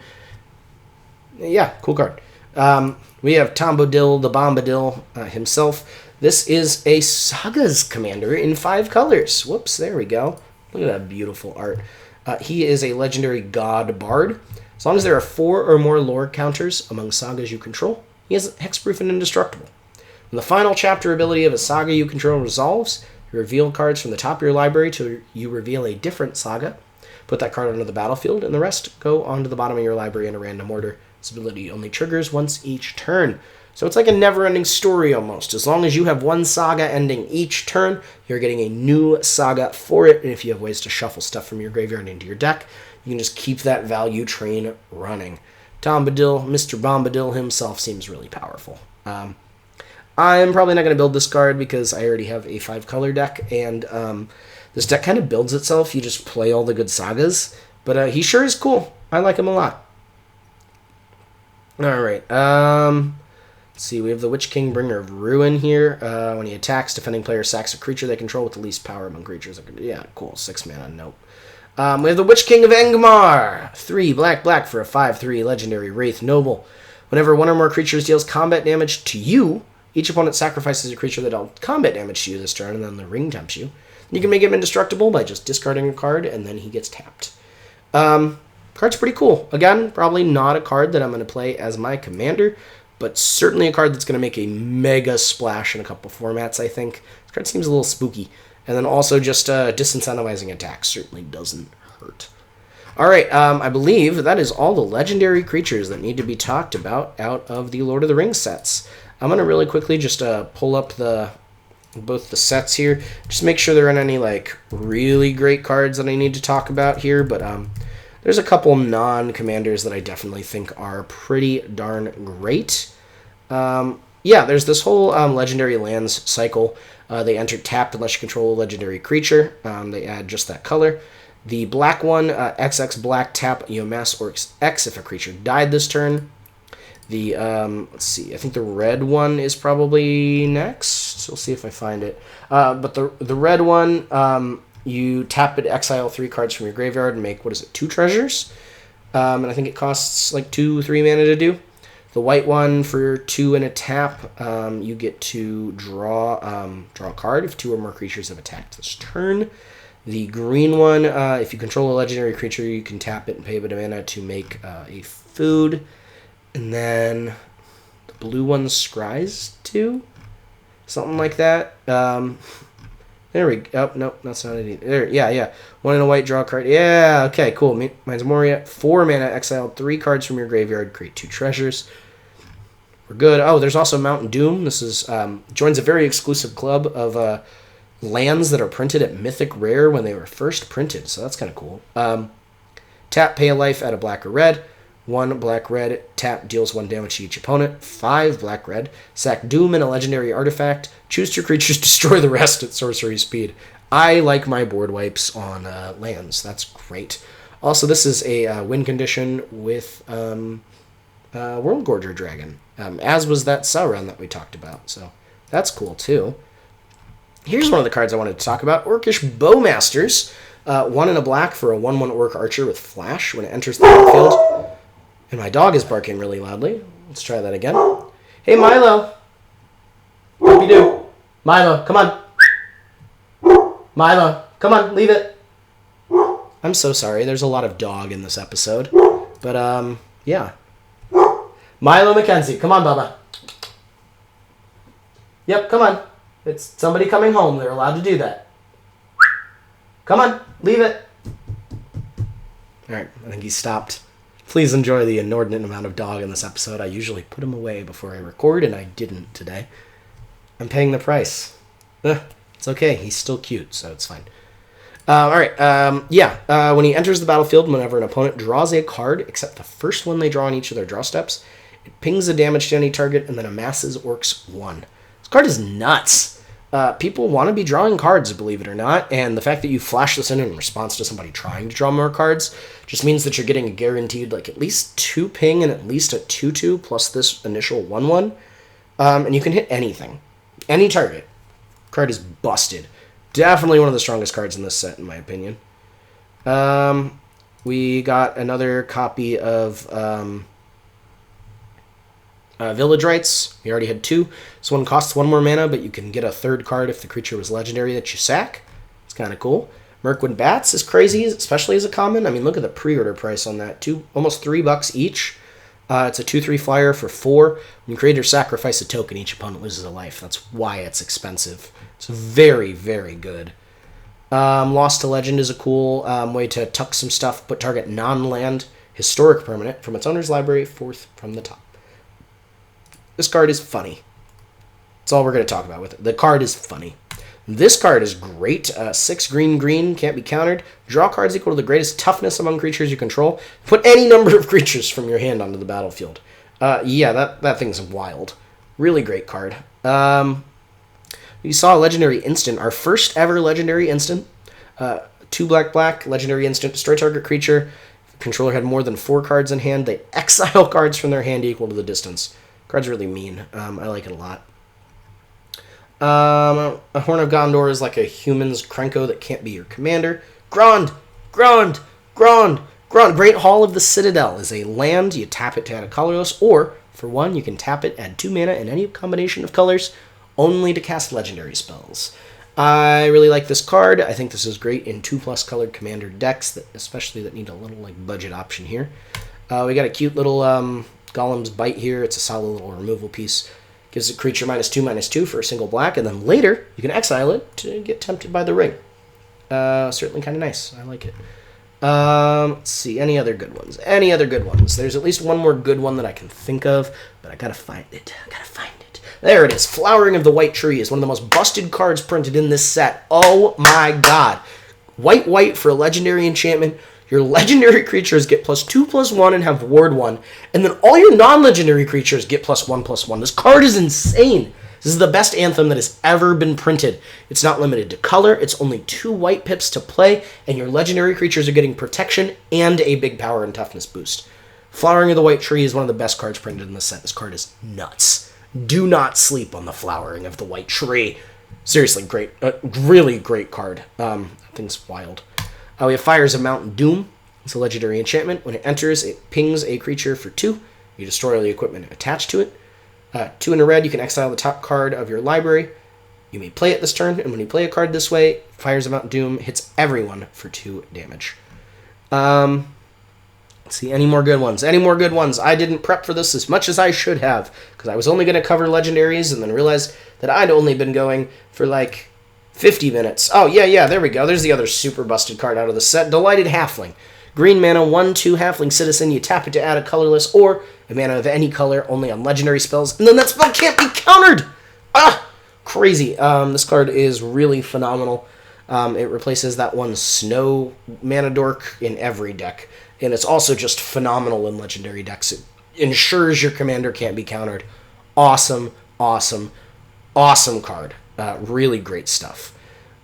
Yeah, cool card. We have Tom Bombadil, the Bombadil himself. This is a Saga's commander in 5 colors. Whoops, there we go. Look at that beautiful art. He is a legendary god bard. As long as there are 4 or more lore counters among sagas you control, he is hexproof and indestructible. When the final chapter ability of a saga you control resolves, you reveal cards from the top of your library till you reveal a different saga. Put that card onto the battlefield, and the rest go onto the bottom of your library in a random order. This ability only triggers once each turn. So it's like a never-ending story almost. As long as you have 1 saga ending each turn, you're getting a new saga for it. And if you have ways to shuffle stuff from your graveyard into your deck, you can just keep that value train running. Tom Bombadil, Mr. Bombadil himself seems really powerful. I'm probably not going to build this card because I already have a 5-color deck, and this deck kind of builds itself. You just play all the good sagas, but he sure is cool. I like him a lot. All right. Let's see. We have the Witch King, Bringer of Ruin here. When he attacks, defending player sacks a creature they control with the least power among creatures. Yeah, cool. 6 mana. Nope. We have the Witch King of Angmar. 3 black for a 5/3 legendary Wraith Noble. Whenever 1 or more creatures deals combat damage to you, each opponent sacrifices a creature that dealt combat damage to you this turn, and then the ring taps you. You can make him indestructible by just discarding a card, and then he gets tapped. Card's pretty cool. Again, probably not a card that I'm going to play as my commander, but certainly a card that's going to make a mega splash in a couple formats, I think. This card seems a little spooky. And then also just disincentivizing attacks certainly doesn't hurt. All right, I believe that is all the legendary creatures that need to be talked about out of the Lord of the Rings sets. I'm going to really quickly just pull up both the sets here. Just make sure there aren't any like really great cards that I need to talk about here, but there's a couple non-commanders that I definitely think are pretty darn great. Yeah, there's this whole legendary lands cycle. They enter tapped unless you control a legendary creature. They add just that color. The black one, XX black, tap, you amass or X if a creature died this turn. The, let's see, I think the red one is probably next. We'll see if I find it. But the red one, you tap it, exile 3 cards from your graveyard and make, 2 treasures? And I think it costs like 2-3 mana to do. The white one, for 2 and a tap, you get to draw a card if 2 or more creatures have attacked this turn. The green one, if you control a legendary creature, you can tap it and pay a bit of mana to make a food. And then the blue one, scries 2? Something like that. There we go. Oh, no, that's not it. There, yeah. 1 and a white, draw a card. Yeah, okay, cool. Mine's Moria. 4 mana, exile 3 cards from your graveyard, create 2 treasures. We're good. Oh, there's also Mountain Doom. This is joins a very exclusive club of lands that are printed at Mythic Rare when they were first printed, so that's kind of cool. Tap, pay a life, add a black or red. 1 black-red, tap, deals 1 damage to each opponent. 5 black-red, sack Doom and a legendary artifact. Choose 2 creatures, destroy the rest at sorcery speed. I like my board wipes on lands. That's great. Also, this is a win condition with World Gorger Dragon, as was that Sauron that we talked about. So that's cool, too. Here's one of the cards I wanted to talk about. Orcish Bowmasters. 1 and a black for a 1/1 Orc Archer with Flash. When it enters the battlefield... And my dog is barking really loudly. Let's try that again. Hey, Milo. What do you do? Milo, come on. Milo, come on, leave it. I'm so sorry. There's a lot of dog in this episode. But, yeah. Milo Mackenzie, come on, Bubba. Yep, come on. It's somebody coming home. They're allowed to do that. Come on, leave it. All right, I think he stopped. Please enjoy the inordinate amount of dog in this episode. I usually put him away before I record, and I didn't today. I'm paying the price. It's okay. He's still cute, so it's fine. All right. When he enters the battlefield, whenever an opponent draws a card, except the first one they draw on each of their draw steps, it pings the damage to any target and then amasses Orcs 1. This card is nuts. people want to be drawing cards, believe it or not, and the fact that you flash this in response to somebody trying to draw more cards just means that you're getting a guaranteed, like, at least 2 ping and at least a 2/2 plus this initial 1/1, and you can hit anything. Any target. Card is busted. Definitely one of the strongest cards in this set, in my opinion. We got another copy of Village Rites. We already had 2. This one costs 1 more mana, but you can get a 3rd card if the creature was legendary that you sack. It's kind of cool. Mirkwood Bats is crazy, especially as a common. I mean, look at the pre-order price on that. Almost $3 each. It's a 2/3 flyer for 4. When you create or sacrifice a token, each opponent loses a life. That's why it's expensive. It's very, very good. Lost to Legend is a cool way to tuck some stuff. Put target non-land historic permanent from its owner's library 4th from the top. This card is funny. That's all we're going to talk about with it. The card is funny. This card is great. 6 green, can't be countered. Draw cards equal to the greatest toughness among creatures you control. Put any number of creatures from your hand onto the battlefield. Yeah, that thing's wild. Really great card. We saw a legendary instant. Our first ever legendary instant. 2 black, legendary instant. Destroy target creature. If the controller had more than 4 cards in hand, they exile cards from their hand equal to the distance. Card's really mean. I like it a lot. A Horn of Gondor is like a human's Krenko that can't be your commander. Grond! Great Hall of the Citadel is a land. You tap it to add a colorless, or, for 1, you can tap it, add 2 mana in any combination of colors, only to cast legendary spells. I really like this card. I think this is great in 2+ colored commander decks, especially that need a little like budget option here. We got a cute little Golem's Bite here. It's a solid little removal piece. Gives a creature -2/-2 for a single black, and then later you can exile it to get tempted by the ring. Certainly kind of nice. I like it. Let's see. Any other good ones? There's at least one more good one that I can think of, but I gotta find it. There it is. Flowering of the White Tree is one of the most busted cards printed in this set. Oh my god. White for a legendary enchantment. Your legendary creatures get +2/+1 and have ward 1. And then all your non-legendary creatures get +1/+1. This card is insane. This is the best Anthem that has ever been printed. It's not limited to color. It's only 2 white pips to play. And your legendary creatures are getting protection and a big power and toughness boost. Flowering of the White Tree is one of the best cards printed in this set. This card is nuts. Do not sleep on the Flowering of the White Tree. Seriously, great. Really great card. That thing's wild. We have Fires of Mount Doom. It's a legendary enchantment. When it enters, it pings a creature for 2. You destroy all the equipment attached to it. 2 in a red, you can exile the top card of your library. You may play it this turn, and when you play a card this way, Fires of Mount Doom hits everyone for 2 damage. Let's see, any more good ones? I didn't prep for this as much as I should have, because I was only going to cover legendaries, and then realized that I'd only been going for like 50 minutes. Oh, yeah, there we go. There's the other super busted card out of the set. Delighted Halfling. Green mana, 1/2 Halfling Citizen. You tap it to add a colorless or a mana of any color, only on legendary spells. And then that spell can't be countered! Crazy. This card is really phenomenal. It replaces that one Snow mana dork in every deck. And it's also just phenomenal in legendary decks. It ensures your commander can't be countered. Awesome card. Really great stuff.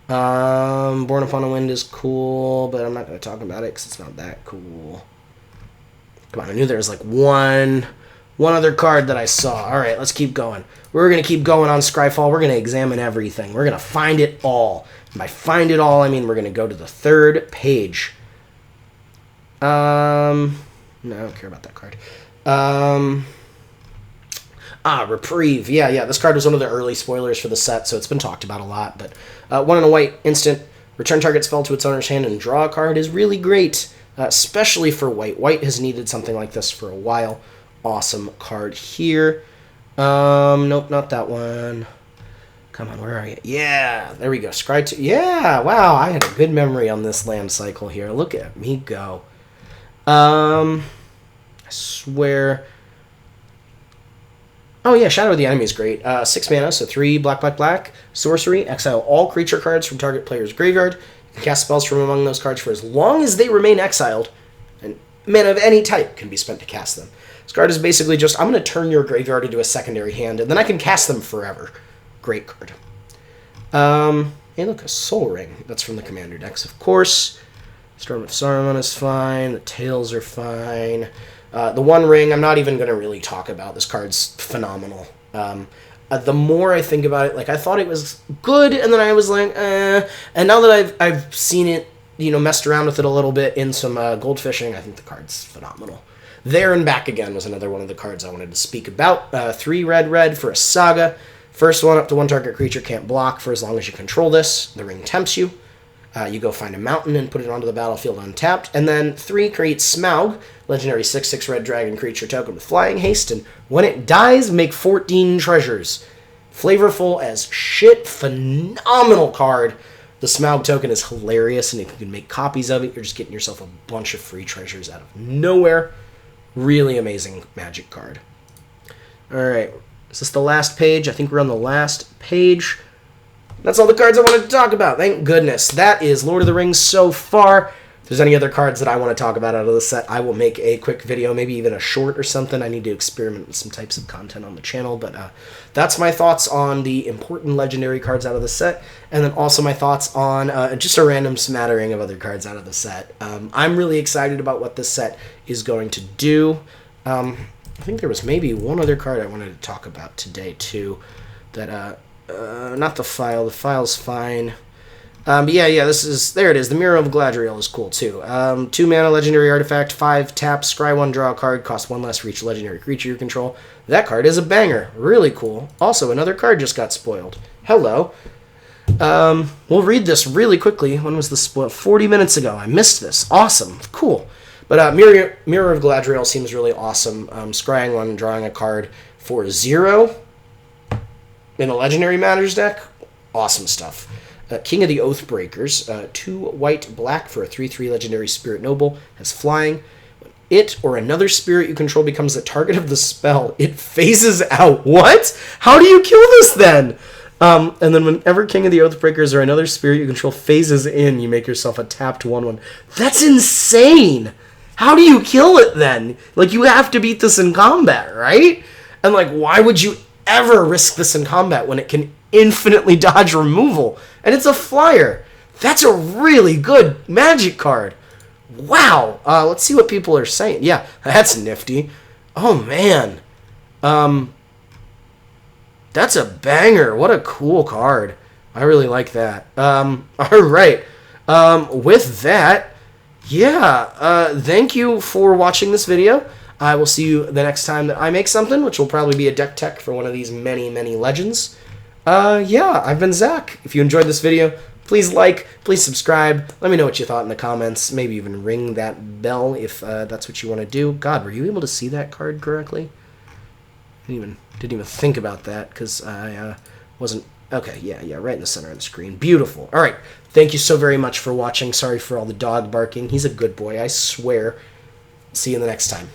Born Upon a Wind is cool, but I'm not going to talk about it because it's not that cool. Come on, I knew there was like one other card that I saw. All right, let's keep going. We're going to keep going on Scryfall. We're going to examine everything. We're going to find it all. And by find it all, I mean we're going to go to the 3rd page. No, I don't care about that card. Reprieve. Yeah, this card was one of the early spoilers for the set, so it's been talked about a lot. But 1 in a white, instant, return target spell to its owner's hand and draw a card is really great, especially for white. White has needed something like this for a while. Awesome card here. Nope, not that one. Come on, where are you? Yeah, there we go. Scry 2. Yeah, wow, I had a good memory on this land cycle here. Look at me go. I swear. Oh yeah, Shadow of the Enemy is great. 6 mana, so 3 black. Sorcery, exile all creature cards from target player's graveyard. You can cast spells from among those cards for as long as they remain exiled, and mana of any type can be spent to cast them. This card is basically just, I'm going to turn your graveyard into a secondary hand, and then I can cast them forever. Great card. Hey, look, a Soul Ring. That's from the Commander decks, of course. Storm of Saruman is fine. The Tails are fine. The One Ring, I'm not even going to really talk about. This card's phenomenal. The more I think about it, like, I thought it was good, and then I was like, eh. And now that I've seen it, you know, messed around with it a little bit in some goldfishing, I think the card's phenomenal. There and Back Again was another one of the cards I wanted to speak about. 3 red for a Saga. First one, up to 1 target creature can't block for as long as you control this. The ring tempts you. You go find a mountain and put it onto the battlefield untapped. And then 3 creates Smaug, legendary 6/6 red dragon creature token with flying haste. And when it dies, make 14 treasures. Flavorful as shit. Phenomenal card. The Smaug token is hilarious, and if you can make copies of it, you're just getting yourself a bunch of free treasures out of nowhere. Really amazing Magic card. Alright, is this the last page? I think we're on the last page. That's all the cards I wanted to talk about. Thank goodness. That is Lord of the Rings so far. If there's any other cards that I want to talk about out of the set, I will make a quick video, maybe even a short or something. I need to experiment with some types of content on the channel, but that's my thoughts on the important legendary cards out of the set, and then also my thoughts on just a random smattering of other cards out of the set. I'm really excited about what this set is going to do. I think there was maybe one other card I wanted to talk about today, too, that, not the file. The file's fine. But yeah, there it is. The Mirror of Galadriel is cool, too. 2 mana, legendary artifact, 5 taps, scry 1, draw a card, cost 1 less for each legendary creature you control. That card is a banger. Really cool. Also, another card just got spoiled. Hello. We'll read this really quickly. When was this spoiled? 40 minutes ago. I missed this. Awesome. Cool. But Mirror of Galadriel seems really awesome. Scrying 1, drawing a card for 0 in a Legendary Matters deck. Awesome stuff. King of the Oathbreakers, 2 white, black for a 3/3 legendary Spirit Noble, has flying. When it or another spirit you control becomes the target of the spell, it phases out. What? How do you kill this then? And then whenever King of the Oathbreakers or another spirit you control phases in, you make yourself a tapped 1/1. That's insane! How do you kill it then? Like, you have to beat this in combat, right? And, like, why would you ever risk this in combat when it can infinitely dodge removal? And it's a flyer. That's a really good Magic card. Wow. Let's see what people are saying. Yeah, that's nifty. Oh, man. That's a banger. What a cool card. I really like that. All right. With that, yeah, thank you for watching this video. I will see you the next time that I make something, which will probably be a deck tech for one of these many, many legends. Yeah, I've been Zach. If you enjoyed this video, please like, please subscribe. Let me know what you thought in the comments. Maybe even ring that bell if that's what you want to do. God, were you able to see that card correctly? Didn't even think about that because I wasn't... Okay, yeah, right in the center of the screen. Beautiful. All right, thank you so very much for watching. Sorry for all the dog barking. He's a good boy, I swear. See you in the next time.